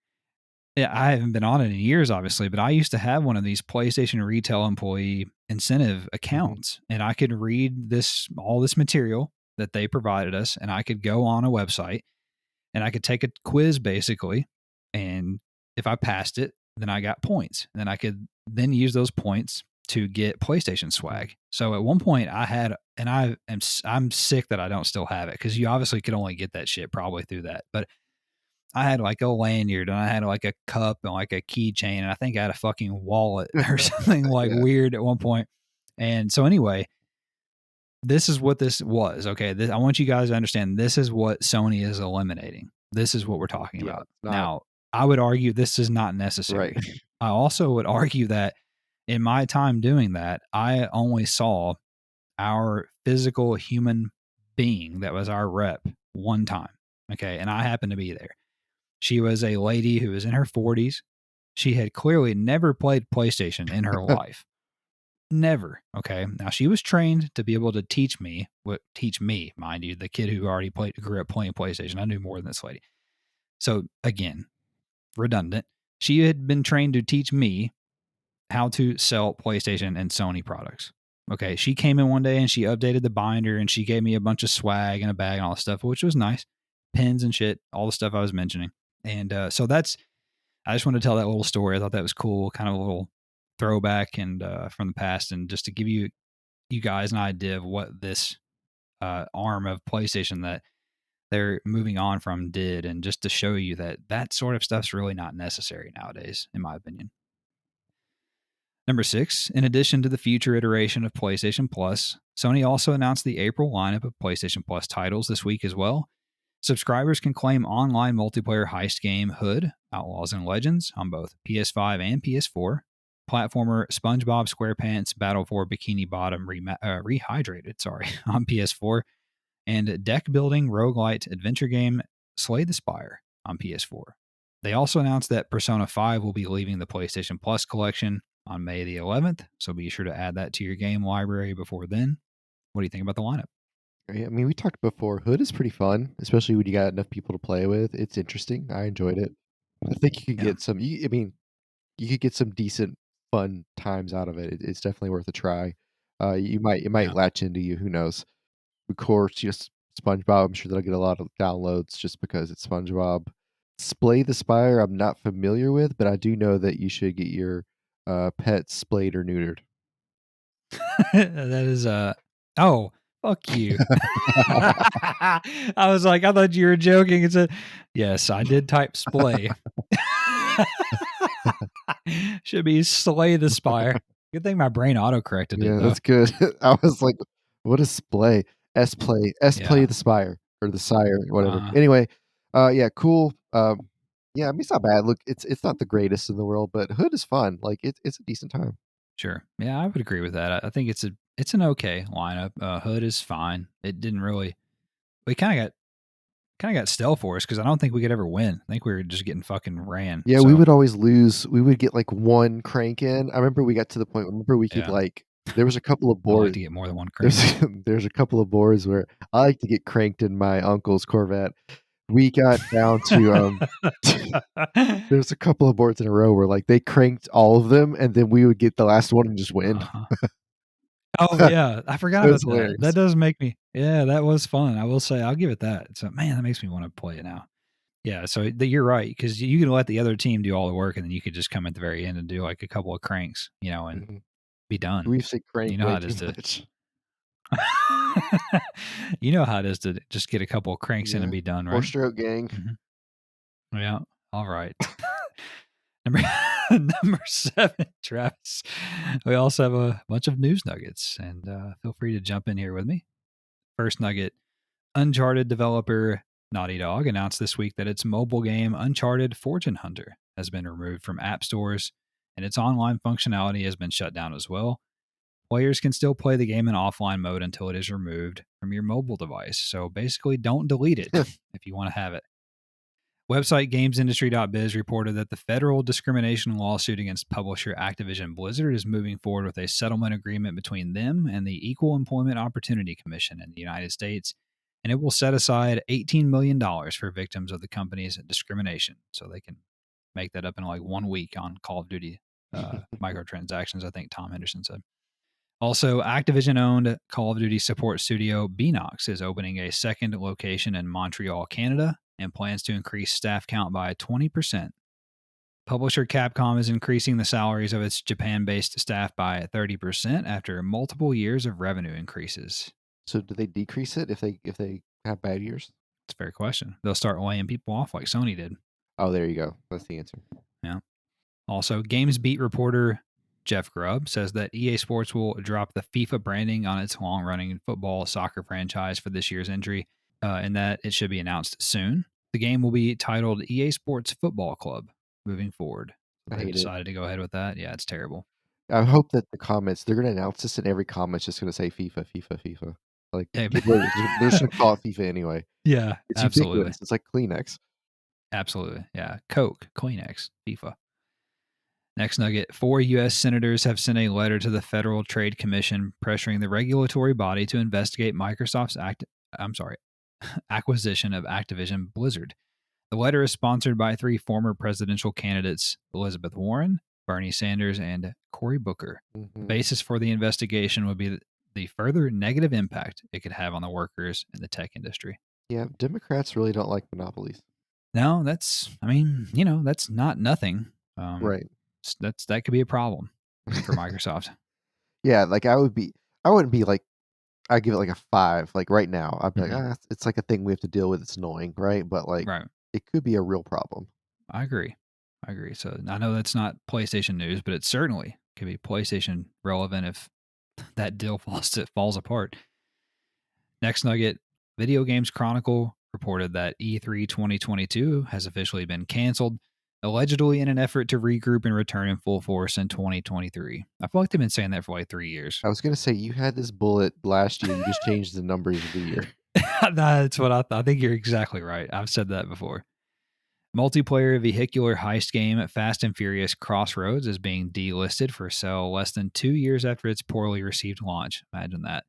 yeah, I haven't been on it in years, obviously, but I used to have one of these PlayStation Retail Employee Incentive Mhm. accounts, and I could read all this material that they provided us, and I could go on a website and I could take a quiz basically, and if I passed it, then I got points, and then I could then use those points to get PlayStation Mhm. swag. So at one point I had, and I'm sick that I don't still have it because you obviously could only get that shit probably through that, but I had like a lanyard and I had like a cup and like a keychain, and I think I had a fucking wallet or something like Yeah. weird at one point. And so anyway, this is what this was. Okay, I want you guys to understand this is what Sony is eliminating. This is what we're talking Yeah, about. it's not Now, I would argue this is not right. necessary. I also would argue that in my time doing that, I only saw our physical human being that was our rep one time. Okay, and I happened to be there. She was a lady who was in her 40s. She had clearly never played PlayStation in her life. Never. Okay. Now she was trained to be able to teach me, mind you, the kid who already grew up playing PlayStation. I knew more than this lady. So again, redundant. She had been trained to teach me how to sell PlayStation and Sony products. Okay, she came in one day and she updated the binder and she gave me a bunch of swag and a bag and all this stuff, which was nice. Pins and shit, all the stuff I was mentioning. And so I just wanted to tell that little story. I thought that was cool, kind of a little throwback and from the past, and just to give you guys an idea of what this arm of PlayStation that they're moving on from did, and just to show you that that sort of stuff's really not necessary nowadays, in my opinion. Number 6, in addition to the future iteration of PlayStation Plus, Sony also announced the April lineup of PlayStation Plus titles this week as well. Subscribers can claim online multiplayer heist game Hood, Outlaws and Legends on both PS5 and PS4. Platformer SpongeBob SquarePants Battle for Bikini Bottom Rehydrated on PS4. And deck building roguelite adventure game Slay the Spire on PS4. They also announced that Persona 5 will be leaving the PlayStation Plus collection on May the 11th, so be sure to add that to your game library before then. What do you think about the lineup? I mean, we talked before. Hood is pretty fun, especially when you got enough people to play with. It's interesting. I enjoyed it. I think you could get some. I mean, you could get some decent, fun times out of it. It's definitely worth a try. It might latch into you. Who knows? Of course, just SpongeBob. I'm sure that'll get a lot of downloads just because it's SpongeBob. Splay the Spire, I'm not familiar with, but I do know that you should get your pets splayed or neutered. That is oh, fuck you. I was like, I thought you were joking. It's a yes, I did type splay. Should be Slay the Spire. Good thing my brain auto-corrected it. Yeah, though. that's good. I was like, what is splay? Play the Spire or the Sire, whatever. Anyway, yeah, cool. Yeah, I mean, it's not bad. Look, it's not the greatest in the world, but Hood is fun. Like it's a decent time. Sure. Yeah, I would agree with that. I think it's an okay lineup. Hood is fine. It didn't really. We kind of got stale for us because I don't think we could ever win. I think we were just getting fucking ran. Yeah, we would always lose. We would get like one crank in. I remember we got to the point. Remember we could like. There was a couple of boards. I like to get more than one crank. There's a couple of boards where I like to get cranked in my uncle's Corvette. We got down to there's a couple of boards in a row where like they cranked all of them, and then we would get the last one and just win. Oh yeah, I forgot about that. That does make me. Yeah, that was fun. I will say, I'll give it that. So man, that makes me want to play it now. Yeah, so you're right because you can let the other team do all the work, and then you could just come at the very end and do like a couple of cranks, and be done. We've said crank. You know how it is to. You know how it is to just get a couple of cranks in and be done, right? 4-stroke gang. Mm-hmm. Yeah. All right. Number 7, Travis. We also have a bunch of news nuggets, and feel free to jump in here with me. First nugget: Uncharted developer Naughty Dog announced this week that its mobile game Uncharted Fortune Hunter has been removed from app stores, and its online functionality has been shut down as well. Players can still play the game in offline mode until it is removed from your mobile device. So basically, don't delete it if you want to have it. Website GamesIndustry.biz reported that the federal discrimination lawsuit against publisher Activision Blizzard is moving forward with a settlement agreement between them and the Equal Employment Opportunity Commission in the United States, and it will set aside $18 million for victims of the company's discrimination. So they can make that up in like 1 week on Call of Duty microtransactions, I think Tom Henderson said. Also, Activision-owned Call of Duty support studio Beenox is opening a second location in Montreal, Canada, and plans to increase staff count by 20%. Publisher Capcom is increasing the salaries of its Japan-based staff by 30% after multiple years of revenue increases. So do they decrease it if they have bad years? It's a fair question. They'll start laying people off like Sony did. Oh, there you go. That's the answer. Yeah. Also, Games Beat reporter Jeff Grubb says that EA Sports will drop the FIFA branding on its long-running football soccer franchise for this year's entry, and that it should be announced soon. The game will be titled EA Sports Football Club moving forward. They decided to go ahead with that. Yeah, it's terrible. I hope that the comments, they're going to announce this and every comment's just going to say FIFA, FIFA, FIFA. Like, hey, they're just going to call it FIFA anyway. Yeah, it's absolutely. Ubiquitous. It's like Kleenex. Absolutely. Yeah. Coke, Kleenex, FIFA. Next nugget: 4 U.S. senators have sent a letter to the Federal Trade Commission pressuring the regulatory body to investigate Microsoft's acquisition of Activision Blizzard. The letter is sponsored by 3 former presidential candidates, Elizabeth Warren, Bernie Sanders, and Cory Booker. The Mm-hmm. basis for the investigation would be the further negative impact it could have on the workers in the tech industry. Yeah, Democrats really don't like monopolies. Now, that's, I mean, that's not nothing. Right. That could be a problem for Microsoft. Yeah, like I wouldn't be like, I'd give it like a 5. Like right now, I'd be like, Mhm. it's like a thing we have to deal with. It's annoying, right? But like, Right. it could be a real problem. I agree. So I know that's not PlayStation news, but it certainly could be PlayStation relevant if that deal falls apart. Next nugget, Video Games Chronicle reported that E3 2022 has officially been canceled, allegedly in an effort to regroup and return in full force in 2023. I feel like they've been saying that for like 3 years. I was gonna say you had this bullet last year. You just changed the numbers of the year. That's what I thought. I think you're exactly right. I've said that before. Multiplayer vehicular heist game Fast and Furious Crossroads is being delisted for sale less than 2 years after its poorly received launch. Imagine that.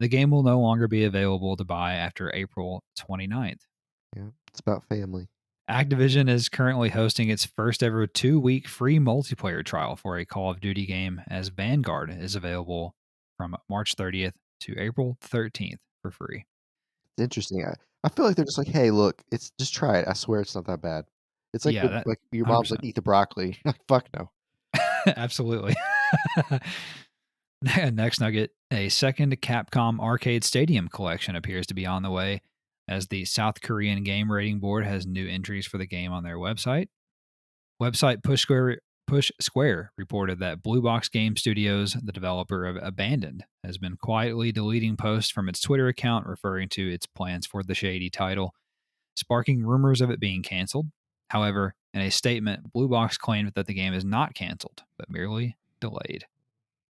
The game will no longer be available to buy after April 29th. Yeah, it's about family. Activision is currently hosting its first ever 2-week free multiplayer trial for a Call of Duty game, as Vanguard is available from March 30th to April 13th for free. It's interesting. I feel like they're just like, hey, look, it's just try it. I swear it's not that bad. It's like Yeah, with that like your mom's like 100%. eat the broccoli. Like, fuck no. Absolutely. Next nugget, a second Capcom Arcade Stadium collection appears to be on the way, as the South Korean Game Rating Board has new entries for the game on their website. Website Push Square reported that Blue Box Game Studios, the developer of Abandoned, has been quietly deleting posts from its Twitter account referring to its plans for the shady title, sparking rumors of it being canceled. However, in a statement, Blue Box claimed that the game is not canceled, but merely delayed.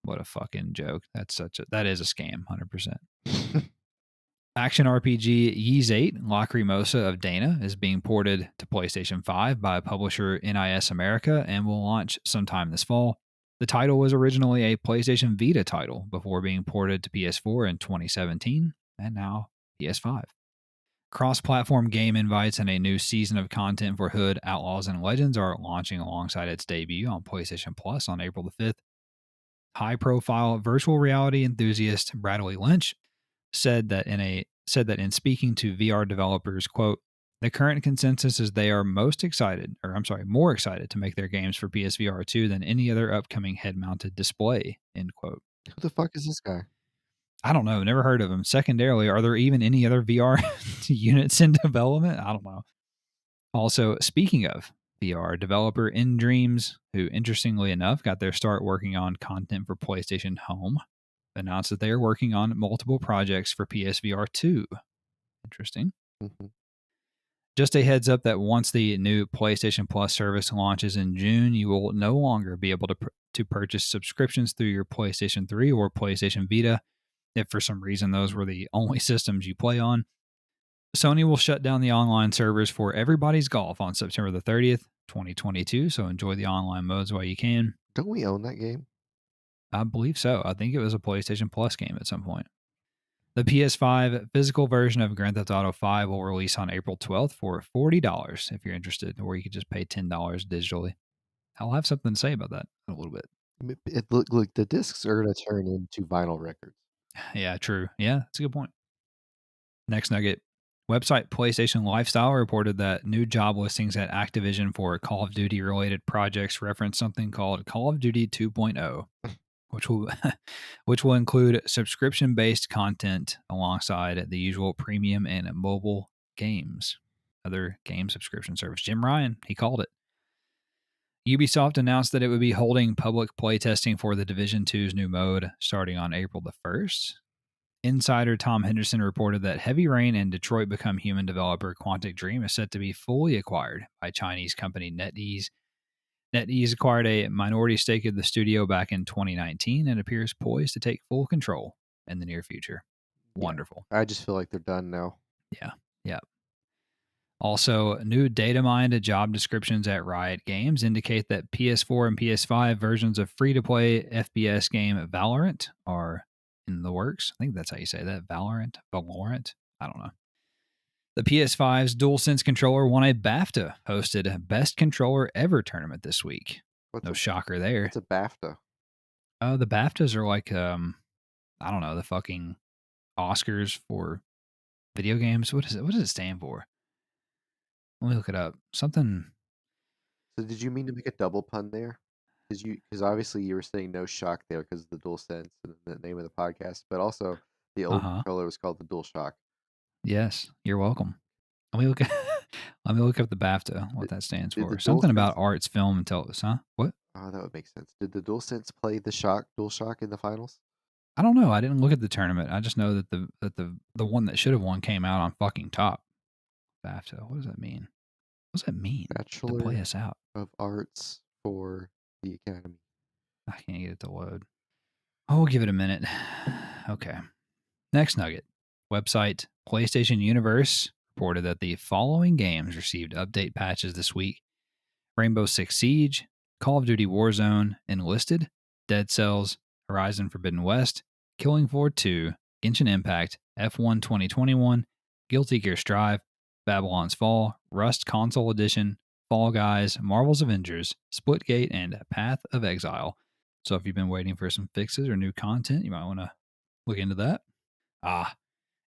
What a fucking joke. That is a scam, 100%. Action RPG Ys 8, Lacrimosa of Dana, is being ported to PlayStation 5 by publisher NIS America and will launch sometime this fall. The title was originally a PlayStation Vita title before being ported to PS4 in 2017 and now PS5. Cross-platform game invites and a new season of content for Hood, Outlaws, and Legends are launching alongside its debut on PlayStation Plus on April the 5th. High-profile virtual reality enthusiast Bradley Lynch said that in speaking to VR developers, quote, the current consensus is they are more excited to make their games for PSVR 2 than any other upcoming head-mounted display, end quote. Who the fuck is this guy? I don't know. Never heard of him. Secondarily, are there even any other VR units in development? I don't know. Also, speaking of VR, developer In Dreams, who interestingly enough got their start working on content for PlayStation Home, announced that they are working on multiple projects for PSVR 2. Interesting. Mhm. Just a heads up that once the new PlayStation Plus service launches in June, you will no longer be able to purchase subscriptions through your PlayStation 3 or PlayStation Vita if for some reason those were the only systems you play on. Sony will shut down the online servers for Everybody's Golf on September the 30th, 2022, so enjoy the online modes while you can. Don't we own that game? I believe so. I think it was a PlayStation Plus game at some point. The PS5 physical version of Grand Theft Auto 5 will release on April 12th for $40 if you're interested, or you could just pay $10 digitally. I'll have something to say about that in a little bit. Look, the discs are gonna turn into vinyl records. Yeah, true. Yeah, that's a good point. Next nugget. Website PlayStation Lifestyle reported that new job listings at Activision for Call of Duty related projects reference something called Call of Duty 2.0, which will which will include subscription-based content alongside the usual premium and mobile games. Other game subscription service. Jim Ryan, he called it. Ubisoft announced that it would be holding public playtesting for The Division 2's new mode starting on April the 1st. Insider Tom Henderson reported that Heavy Rain and Detroit Become Human developer Quantic Dream is set to be fully acquired by Chinese company NetEase. NetEase acquired a minority stake of the studio back in 2019 and appears poised to take full control in the near future. Yeah. Wonderful. I just feel like they're done now. Yeah. Yeah. Also, new data mined job descriptions at Riot Games indicate that PS4 and PS5 versions of free-to-play FPS game Valorant are in the works. I think that's how you say that. Valorant? I don't know. The PS5's DualSense controller won a BAFTA hosted Best Controller Ever tournament this week. What's No a shocker there. what's a BAFTA? The BAFTAs are like I don't know, the fucking Oscars for video games. What is it? What does it stand for? Let me look it up. Something. So did you mean to make a double pun there? Because obviously you were saying no shock there because of the Dual Sense and the name of the podcast, but also the Uh old huh. controller was called the Dual Shock. Yes, you're welcome. Let me look at. Let me look up the BAFTA. What Did, that stands did the for? Something DualSense? about arts, film, and television. Huh? What? Oh, that would make sense. Did the DualSense play the Dual Shock in the finals? I don't know. I didn't look at the tournament. I just know that the one that should have won came out on fucking top. BAFTA. What does that mean? What does that mean? To play Bachelor us out. of Arts for the Academy. I can't get it to load. Oh, we'll give it a minute. Okay. Next nugget. Website PlayStation Universe reported that the following games received update patches this week: Rainbow Six Siege, Call of Duty Warzone, Enlisted, Dead Cells, Horizon Forbidden West, Killing Floor 2, Genshin Impact, F1 2021, Guilty Gear Strive, Babylon's Fall, Rust Console Edition, Fall Guys, Marvel's Avengers, Splitgate, and Path of Exile. So if you've been waiting for some fixes or new content, you might want to look into that.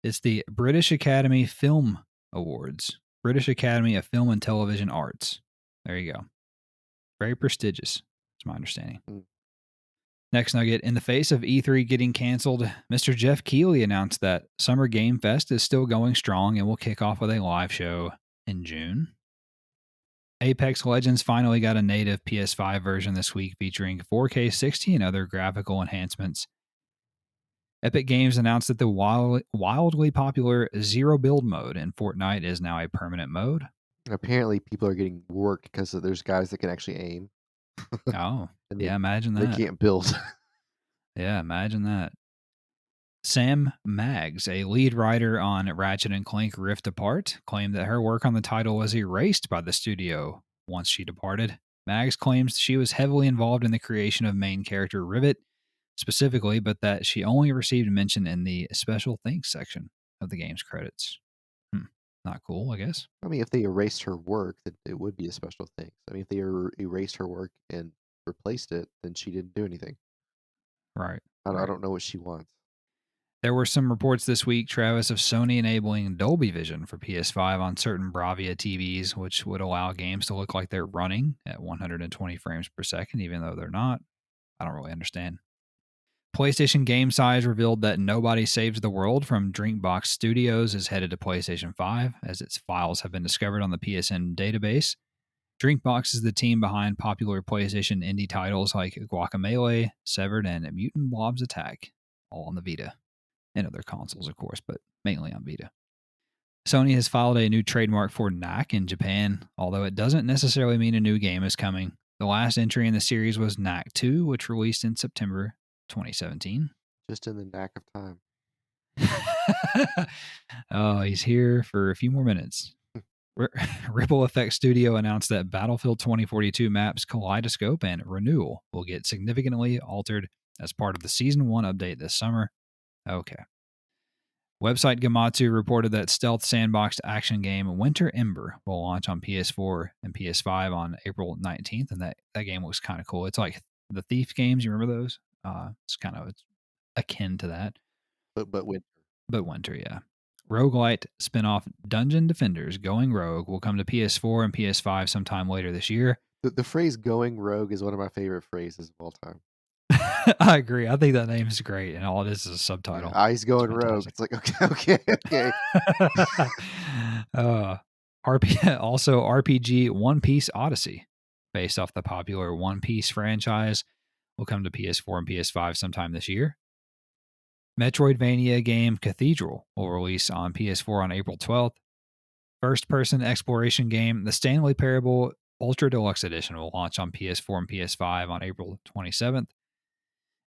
It's the British Academy Film Awards. British Academy of Film and Television Arts. There you go. Very prestigious, is my understanding. Mm. Next nugget. In the face of E3 getting canceled, Mr. Jeff Keighley announced that Summer Game Fest is still going strong and will kick off with a live show in June. Apex Legends finally got a native PS5 version this week featuring 4K 60 and other graphical enhancements. Epic Games announced that the wildly popular Zero Build mode in Fortnite is now a permanent mode. Apparently, people are getting worked because there's guys that can actually aim Oh, and yeah, imagine they that. can't build. Yeah, imagine that. Sam Maggs, a lead writer on Ratchet and Clank Rift Apart, claimed that her work on the title was erased by the studio once she departed. Maggs claims she was heavily involved in the creation of main character Rivet specifically, but that she only received mention in the special thanks section of the game's credits. Not cool, I guess. I mean, if they erased her work, then it would be a special thing. I mean, if they erased her work and replaced it, then she didn't do anything. Right. I don't know what she wants. There were some reports this week, Travis, of Sony enabling Dolby Vision for PS5 on certain Bravia TVs, which would allow games to look like they're running at 120 frames per second, even though they're not. I don't really understand. PlayStation Game Size revealed that Nobody Saves the World from Drinkbox Studios is headed to PlayStation 5, as its files have been discovered on the PSN database. Drinkbox is the team behind popular PlayStation indie titles like Guacamelee, Severed, and Mutant Blobs Attack, all on the Vita. And other consoles, of course, but mainly on Vita. Sony has filed a new trademark for Knack in Japan, although it doesn't necessarily mean a new game is coming. The last entry in the series was Knack 2, which released in September 2017. Just in the knack of time. Oh, he's here for a few more minutes. Ripple Effect Studio announced that Battlefield 2042 maps Kaleidoscope and Renewal will get significantly altered as part of the Season 1 update this summer. Okay. Website Gematsu reported that stealth sandboxed action game Winter Ember will launch on PS4 and PS5 on April 19th, and that game looks kind of cool. It's like the Thief games. You remember those? It's akin to that. But winter. But Winter, yeah. Roguelite spinoff Dungeon Defenders Going Rogue will come to PS4 and PS5 sometime later this year. The phrase "going rogue" is one of my favorite phrases of all time. I agree. I think that name is great, and all it is a subtitle. Yeah, he's going rogue. It's like okay. Also RPG One Piece Odyssey, based off the popular One Piece franchise, will come to PS4 and PS5 sometime this year. Metroidvania game Cathedral will release on PS4 on April 12th. First-person exploration game The Stanley Parable Ultra Deluxe Edition will launch on PS4 and PS5 on April 27th.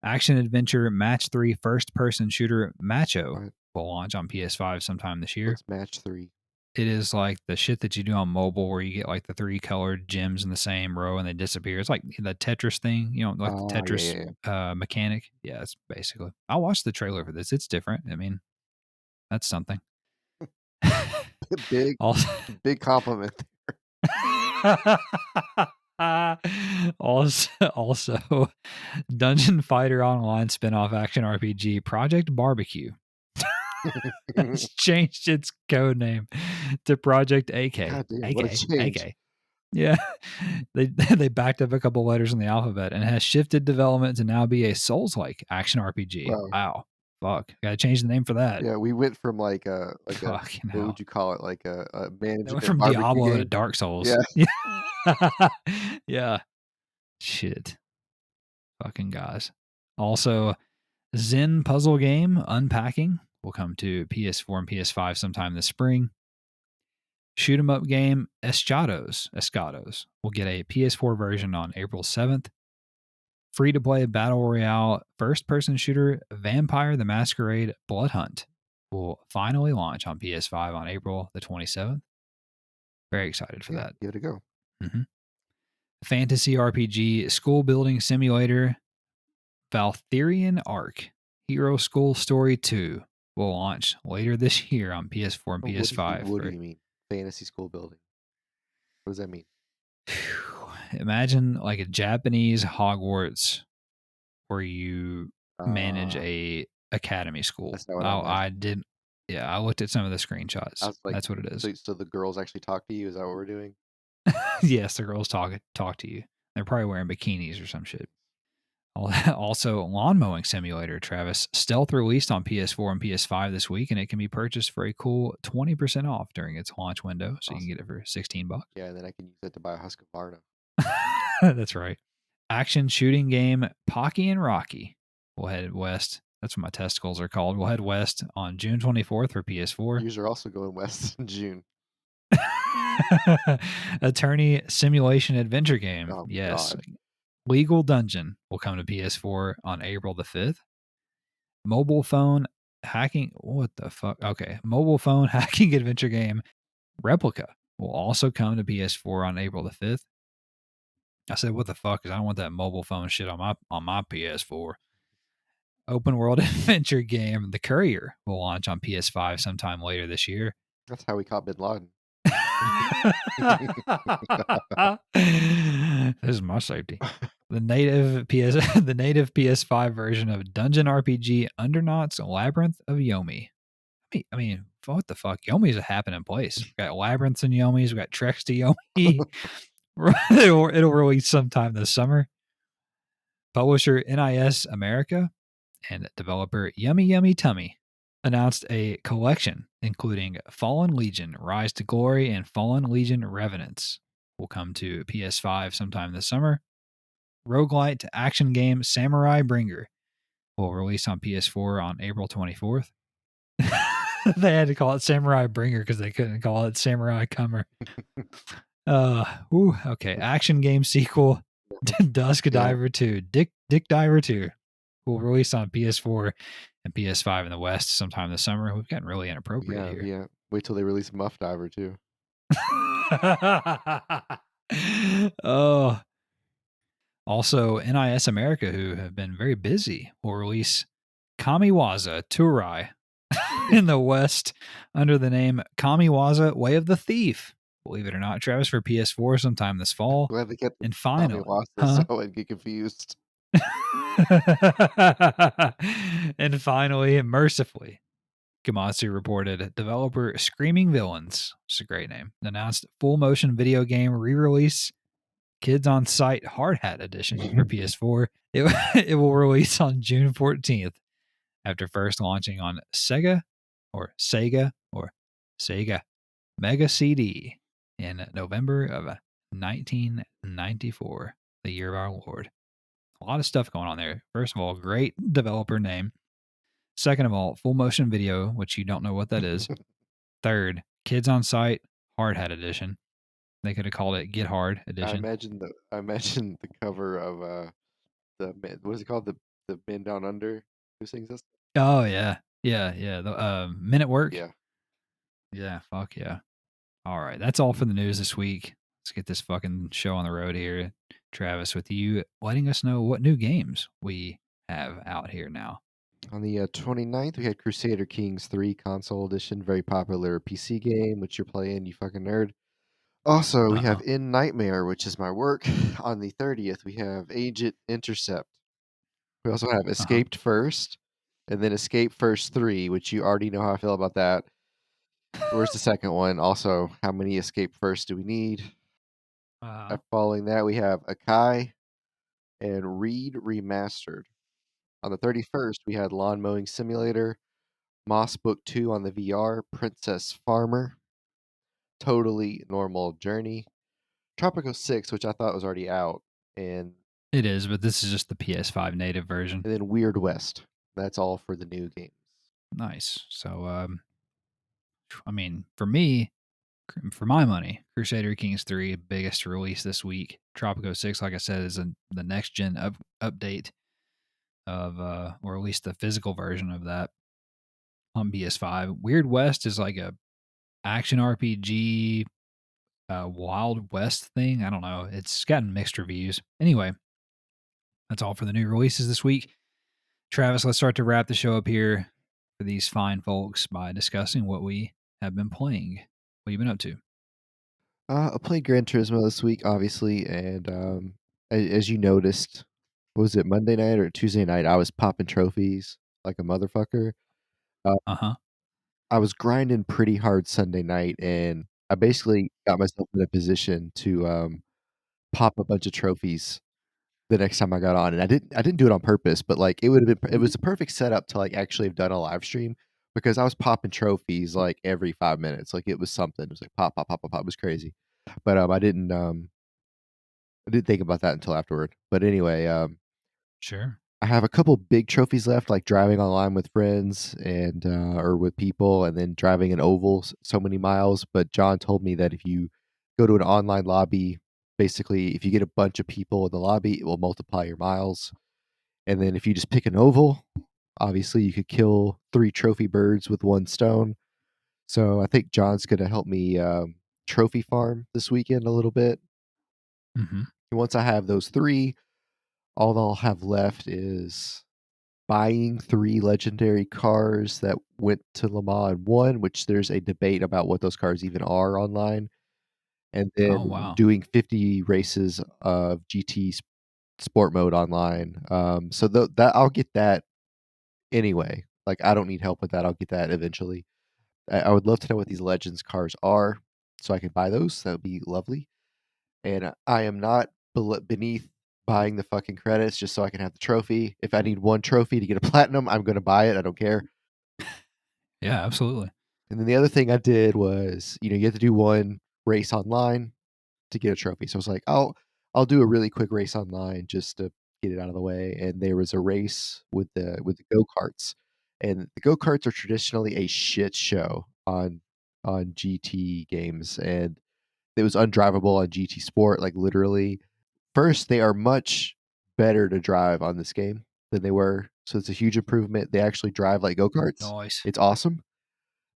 Action adventure Match 3 first-person shooter Macho will launch on PS5 sometime this year. What's Match 3? It is like the shit that you do on mobile where you get like the 3 colored gems in the same row and they disappear. It's like the Tetris thing, like the Tetris mechanic. Yeah, it's basically. I watched the trailer for this. It's different. I mean, that's something. Big compliment. Also, Dungeon Fighter Online spin-off action RPG Project Barbecue has changed its code name to Project AK. God damn, what a change. AK. Yeah. They backed up a couple letters in the alphabet and has shifted development to now be a Souls-like action RPG. Wow. Wow. Fuck. Gotta change the name for that. Yeah, we went from like a Fucking what hell. would you call it? Like a They management went from barbecue Diablo to game. Dark Souls. Yeah. Yeah. Shit. Fucking guys. Also, Zen puzzle game Unpacking will come to PS4 and PS5 sometime this spring. Shoot 'em up game Escados will get a PS4 version on April 7th. Free to play battle royale first person shooter Vampire the Masquerade Blood Hunt will finally launch on PS5 on April the 27th. Very excited for that. Give it a go. Mm-hmm. Fantasy RPG school building simulator Valtherian Arc Hero School Story 2 will launch later this year on PS4 and PS5. What do you mean? Fantasy school building. What does that mean? Imagine like a Japanese Hogwarts where you manage a academy school. That's not what I did. Yeah, I looked at some of the screenshots. I was like, that's what it is. So the girls actually talk to you? Is that what we're doing? Yes, the girls talk to you. They're probably wearing bikinis or some shit. Also, Lawn Mowing Simulator, Travis, stealth released on PS4 and PS5 this week, and it can be purchased for a cool 20% off during its launch window. So you can get it for $16. Yeah, and then I can use it to buy a Husqvarna. That's right. Action shooting game Pocky and Rocky will head west. That's what my testicles are called. We'll head west on June 24th for PS4. Yours are also going west in June. Attorney simulation adventure game. Oh, yes. God. Legal Dungeon will come to PS4 on April the 5th. Mobile phone hacking. What the fuck? Okay. Mobile phone hacking adventure game Replica will also come to PS4 on April the 5th. I said, what the fuck? Because I don't want that mobile phone shit on my PS4. Open world adventure game The Courier will launch on PS5 sometime later this year. That's how we caught Bin Laden. This is my safety. The native PS5 version of Dungeon RPG Undernaut's Labyrinth of Yomi. I mean, what the fuck? Yomi's a happening place. We got labyrinths and Yomis. We got treks to Yomi. It'll release sometime this summer. Publisher NIS America and developer Yummy Yummy Tummy announced a collection including Fallen Legion Rise to Glory and Fallen Legion Revenants will come to PS5 sometime this summer. Roguelite action game Samurai Bringer will release on PS4 on April 24th. They had to call it Samurai Bringer because they couldn't call it Samurai Comer. Okay. Action game sequel Dusk Diver 2. Dick Diver 2 will release on PS4 and PS5 in the West sometime this summer. We've gotten really inappropriate here. Yeah. Wait till they release Muff Diver too. Oh. Also, NIS America, who have been very busy, will release Kamiwaza Turai in the West under the name Kamiwaza Way of the Thief. Believe it or not, Travis, for PS4 sometime this fall. Glad they kept and finally, so I would get confused. And finally, mercifully, Gamatsu reported developer Screaming Villains, which is a great name, announced full motion video game re-release Kids on Site Hard Hat Edition for PS4. It will release on June 14th after first launching on Sega Mega CD in November of 1994, the year of our Lord. A lot of stuff going on there. First of all, great developer name. Second of all, full motion video, which you don't know what that is. Third, Kids on Site Hard Hat Edition. They could have called it Get Hard Edition. I imagine the cover of what is it called? The Men Down Under. Who sings this? Oh yeah. The Men at Work. Yeah. Fuck yeah. All right, that's all for the news this week. Let's get this fucking show on the road here, Travis, with you letting us know what new games we have out here now. On the 29th, we had Crusader Kings 3 console edition, very popular PC game, which you're playing, you fucking nerd. Also, we have Uh-oh. In Nightmare, which is my work. On the 30th, we have Agent Intercept. We also have Uh-huh. Escaped First, and then Escape First 3, which you already know how I feel about that. Where's the second one? Also, how many Escape First do we need? Uh-huh. Following that, we have Akai and Reed Remastered. On the 31st, we had Lawn Mowing Simulator, Moss Book 2 on the VR, Princess Farmer, Totally Normal Journey, Tropico 6, which I thought was already out, and It is, but this is just the PS5 native version. then Weird West. That's all for the new games. Nice. So, I mean, for me, for my money, Crusader Kings 3, biggest release this week. Tropico 6, like I said, is the next gen update of, or at least the physical version of that on PS5. Weird West is like a action RPG, Wild West thing. I don't know. It's gotten mixed reviews. Anyway, that's all for the new releases this week. Travis, let's start to wrap the show up here for these fine folks by discussing what we have been playing. What have you been up to? I played Gran Turismo this week, obviously, and as you noticed, what was it, Monday night or Tuesday night? I was popping trophies like a motherfucker. Uh, Uh huh. I was grinding pretty hard Sunday night, and I basically got myself in a position to pop a bunch of trophies the next time I got on, and I didn't do it on purpose, but like it was a perfect setup to like actually have done a live stream because I was popping trophies like every 5 minutes, like it was something. It was like pop, pop, pop, pop, pop. It was crazy, but I didn't think about that until afterward. But anyway, Sure. I have a couple big trophies left, like driving online with friends and or with people, and then driving an oval so many miles. But John told me that if you go to an online lobby, basically, if you get a bunch of people in the lobby, it will multiply your miles. And then if you just pick an oval, obviously you could kill 3 trophy birds with 1 stone. So I think John's going to help me trophy farm this weekend a little bit. Mm-hmm. And once I have those 3, all I'll have left is buying 3 legendary cars that went to Le Mans and won, which there's a debate about what those cars even are online, and Oh then wow. doing 50 races of GT sport mode online. So that I'll get that anyway. Like I don't need help with that. I'll get that eventually. I would love to know what these Legends cars are, so I can buy those. That would be lovely. And I am not beneath buying the fucking credits just so I can have the trophy. If I need 1 trophy to get a platinum, I'm going to buy it. I don't care. Yeah, absolutely. And then the other thing I did was, you have to do 1 race online to get a trophy. So I was like, I'll do a really quick race online just to get it out of the way. And there was a race with the go-karts. And the go-karts are traditionally a shit show on GT games, and it was undrivable on GT Sport, like literally. First, they are much better to drive on this game than they were. So it's a huge improvement. They actually drive like go-karts. Nice. It's awesome.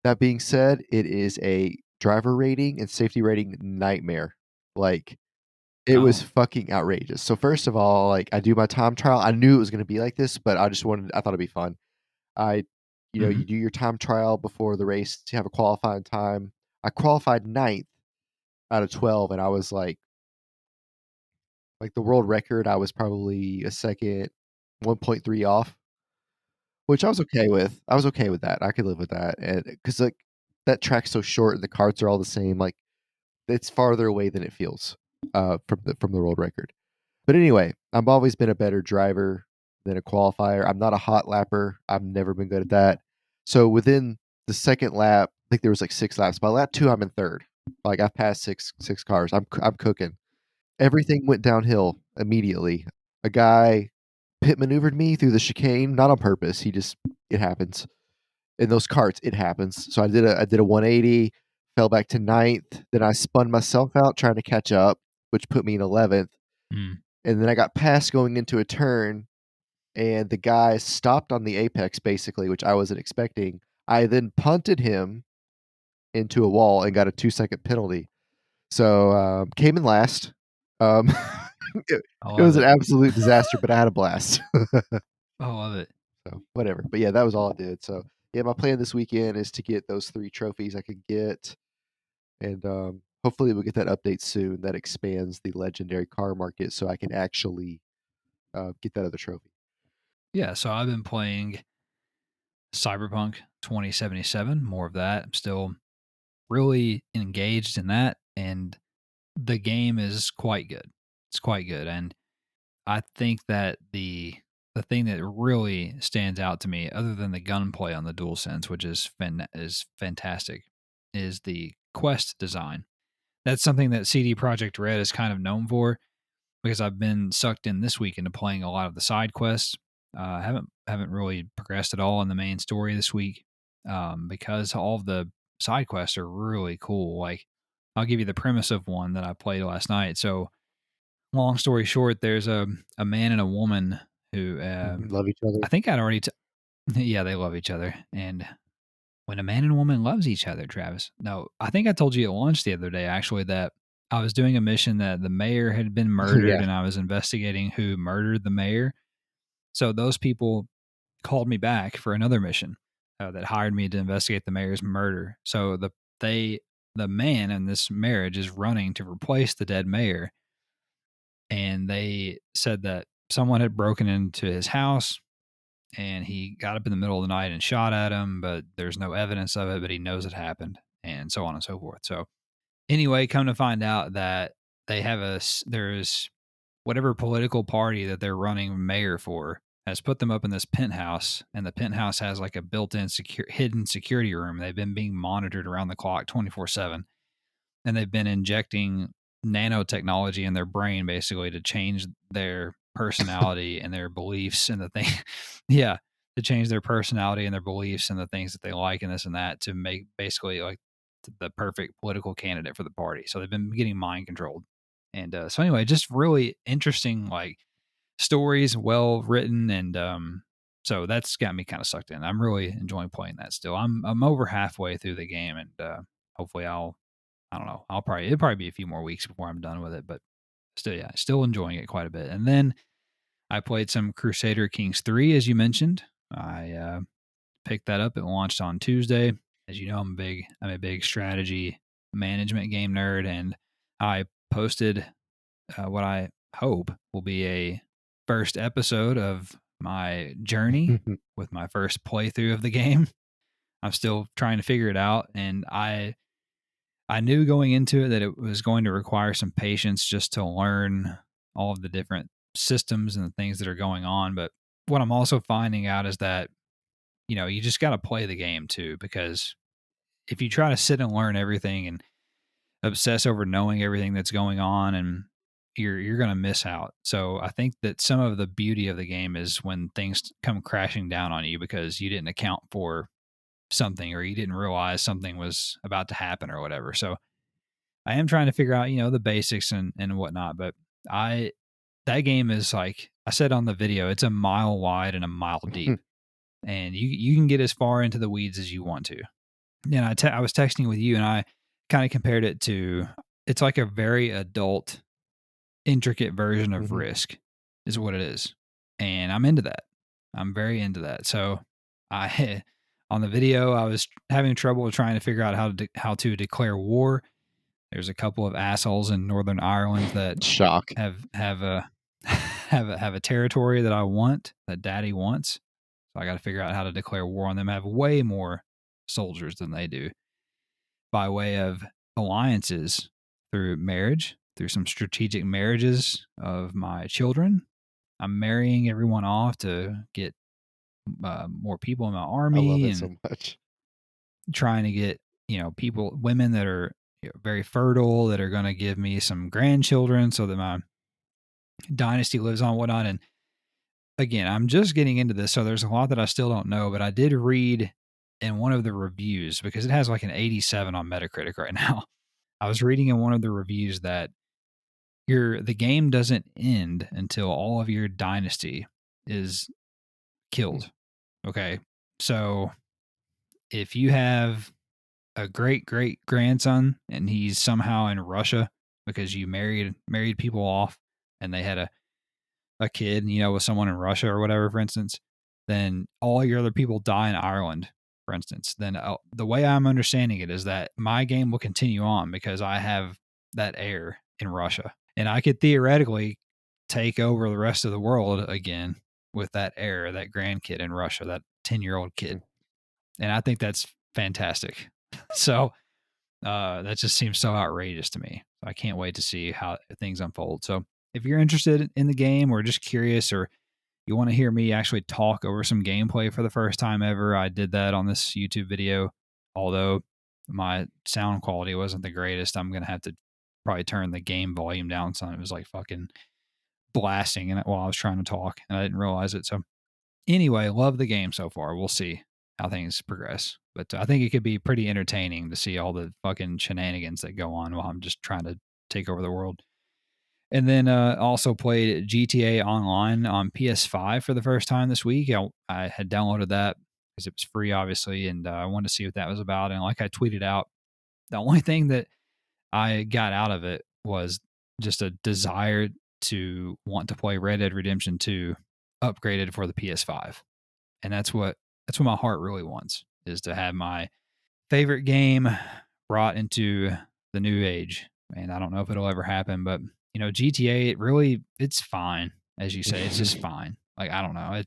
That being said, it is a driver rating and safety rating nightmare. Like it was Oh. fucking outrageous. So first of all, like I do my time trial. I knew it was going to be like this, but I thought it'd be fun. I Mm-hmm. you do your time trial before the race to have a qualifying time. I qualified ninth out of 12, and I was like the world record, I was probably a second 1.3 off, which I was okay with. I was okay with that. I could live with that. And because like that track's so short and the carts are all the same, like it's farther away than it feels from the world record. But anyway, I've always been a better driver than a qualifier. I'm not a hot lapper. I've never been good at that. So within the second lap, I think there was like 6 laps. By lap 2, I'm in third. Like I've passed six cars. I'm cooking. Everything went downhill immediately. A guy pit maneuvered me through the chicane, not on purpose. It happens. In those carts, it happens. So I did a 180, fell back to ninth. Then I spun myself out trying to catch up, which put me in 11th. Mm. And then I got passed going into a turn, and the guy stopped on the apex basically, which I wasn't expecting. I then punted him into a wall and got a 2-second penalty. So came in last. Um, it, I it love was an it. absolute disaster, but I had a blast. I love it. So whatever. But yeah, that was all I did. So yeah, my plan this weekend is to get those 3 trophies I could get, and hopefully we'll get that update soon that expands the legendary car market so I can actually get that other trophy. Yeah, so I've been playing Cyberpunk 2077, more of that. I'm still really engaged in that, and the game is quite good. It's quite good, and I think that the thing that really stands out to me, other than the gunplay on the DualSense, which is fantastic, is the quest design. That's something that CD Projekt Red is kind of known for, because I've been sucked in this week into playing a lot of the side quests. Haven't really progressed at all in the main story this week, because all of the side quests are really cool. Like, I'll give you the premise of one that I played last night. So, long story short, there's a man and a woman who, Love each other. I think I'd already yeah, they love each other. And when a man and a woman loves each other, Travis. No, I think I told you at lunch the other day, actually, that I was doing a mission that the mayor had been murdered Yeah. and I was investigating who murdered the mayor. So those people called me back for another mission, that hired me to investigate the mayor's murder. So the man in this marriage is running to replace the dead mayor, and they said that someone had broken into his house and he got up in the middle of the night and shot at him, but there's no evidence of it, but he knows it happened, and so on and so forth. So anyway, come to find out that there's whatever political party that they're running mayor for has put them up in this penthouse, and the penthouse has like a built-in hidden security room. They've been being monitored around the clock 24/7, and they've been injecting nanotechnology in their brain basically to change their personality and their beliefs and the thing. Yeah, to change their personality and their beliefs and the things that they like and this and that, to make basically like the perfect political candidate for the party. So they've been getting mind controlled. And so anyway, just really interesting, like, stories, well written, and so that's got me kind of sucked in. I'm really enjoying playing that still. I'm over halfway through the game, and hopefully I don't know. It'll probably be a few more weeks before I'm done with it, but still, yeah, still enjoying it quite a bit. And then I played some Crusader Kings 3, as you mentioned. I picked that up. It launched on Tuesday. As you know, I'm a big strategy management game nerd, and I posted what I hope will be a first episode of my journey with my first playthrough of the game. I'm still trying to figure it out, and I knew going into it that it was going to require some patience just to learn all of the different systems and the things that are going on. But what I'm also finding out is that, you just got to play the game too, because if you try to sit and learn everything and obsess over knowing everything that's going on, and you're going to miss out. So I think that some of the beauty of the game is when things come crashing down on you because you didn't account for something, or you didn't realize something was about to happen or whatever. So I am trying to figure out, the basics and whatnot. But that game is, like I said on the video, it's a mile wide and a mile deep, and you can get as far into the weeds as you want to. And I was texting with you, and I kind of compared it to, it's like a very adult, intricate version of Risk, is what it is, and I'm into that. I'm very into that. So I on the video, I was having trouble trying to figure out how to declare war. There's a couple of assholes in Northern Ireland that Shock. have a have a territory that I want, that Daddy wants. So I got to figure out how to declare war on them. I have way more soldiers than they do, by way of alliances through marriage, through some strategic marriages of my children. I'm marrying everyone off to get more people in my I love army, it and so much. trying to get, women that are, very fertile, that are going to give me some grandchildren so that my dynasty lives on, whatnot. And again, I'm just getting into this, so there's a lot that I still don't know, but I did read in one of the reviews, because it has like an 87 on Metacritic right now. I was reading in one of the reviews that the game doesn't end until all of your dynasty is killed. Okay. So if you have a great great grandson and he's somehow in Russia because you married people off, and they had a kid, with someone in Russia or whatever, for instance, then all your other people die in Ireland, for instance, then the way I'm understanding it is that my game will continue on because I have that heir in Russia. And I could theoretically take over the rest of the world again with that heir, that grandkid in Russia, that 10-year-old kid. And I think that's fantastic. So that just seems so outrageous to me. I can't wait to see how things unfold. So if you're interested in the game or just curious, or you want to hear me actually talk over some gameplay for the first time ever, I did that on this YouTube video. Although my sound quality wasn't the greatest, I'm going to have to probably turn the game volume down some. It was like fucking blasting while I was trying to talk, and I didn't realize it. So anyway, love the game so far. We'll see how things progress. But I think it could be pretty entertaining to see all the fucking shenanigans that go on while I'm just trying to take over the world. And then also played GTA Online on PS5 for the first time this week. I had downloaded that because it was free, obviously, and I wanted to see what that was about. And like I tweeted out, the only thing that I got out of it was just a desire to want to play Red Dead Redemption 2 upgraded for the PS5. And that's what my heart really wants, is to have my favorite game brought into the new age. And I don't know if it'll ever happen, but GTA, it's fine. As you say, it's just fine. Like, I don't know.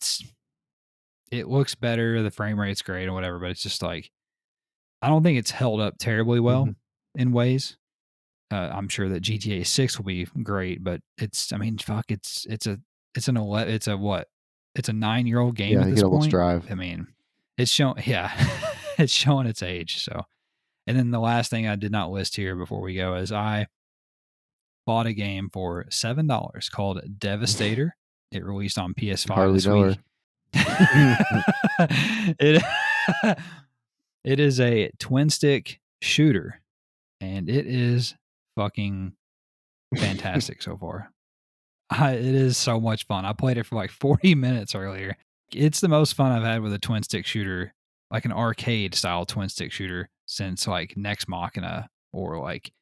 It looks better. The frame rate's great or whatever, but it's just like, I don't think it's held up terribly well in ways. I'm sure that GTA 6 will be great, but it's a 9-year-old game Yeah, at you this get a little point. strive. I mean, it's showing, it's showing its age. So, and then the last thing I did not list here before we go is I bought a game for $7 called Devastator. It released on PS5 Hardly this know week. it it is a twin stick shooter, and it is fucking fantastic so far. It is so much fun. I played it for like 40 minutes earlier. It's the most fun I've had with a twin stick shooter, like an arcade style twin stick shooter, since like Nex Machina or like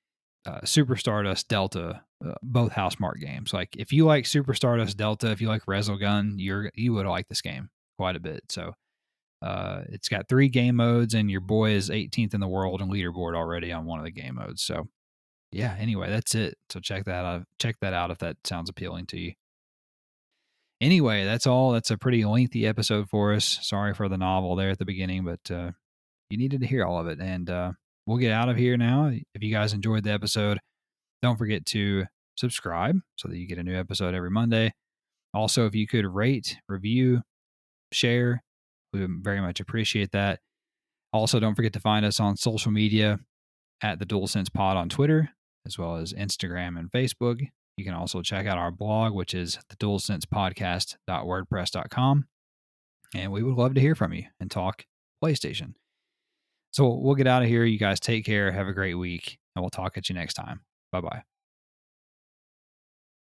Super Stardust Delta, both Housemarque games. Like if you like Super Stardust Delta, if you like Resogun, you would like this game quite a bit. So it's got 3 game modes, and your boy is 18th in the world and leaderboard already on one of the game modes. So yeah, anyway, that's it. So check that out. Check that out if that sounds appealing to you. Anyway, that's all. That's a pretty lengthy episode for us. Sorry for the novel there at the beginning, but you needed to hear all of it. And we'll get out of here now. If you guys enjoyed the episode, don't forget to subscribe so that you get a new episode every Monday. Also, if you could rate, review, share, we would very much appreciate that. Also, don't forget to find us on social media at the DualSense Pod on Twitter, as well as Instagram and Facebook. You can also check out our blog, which is thedulsensepodcast.wordpress.com. And we would love to hear from you and talk PlayStation. So we'll get out of here. You guys take care. Have a great week, and we'll talk at you next time. Bye-bye.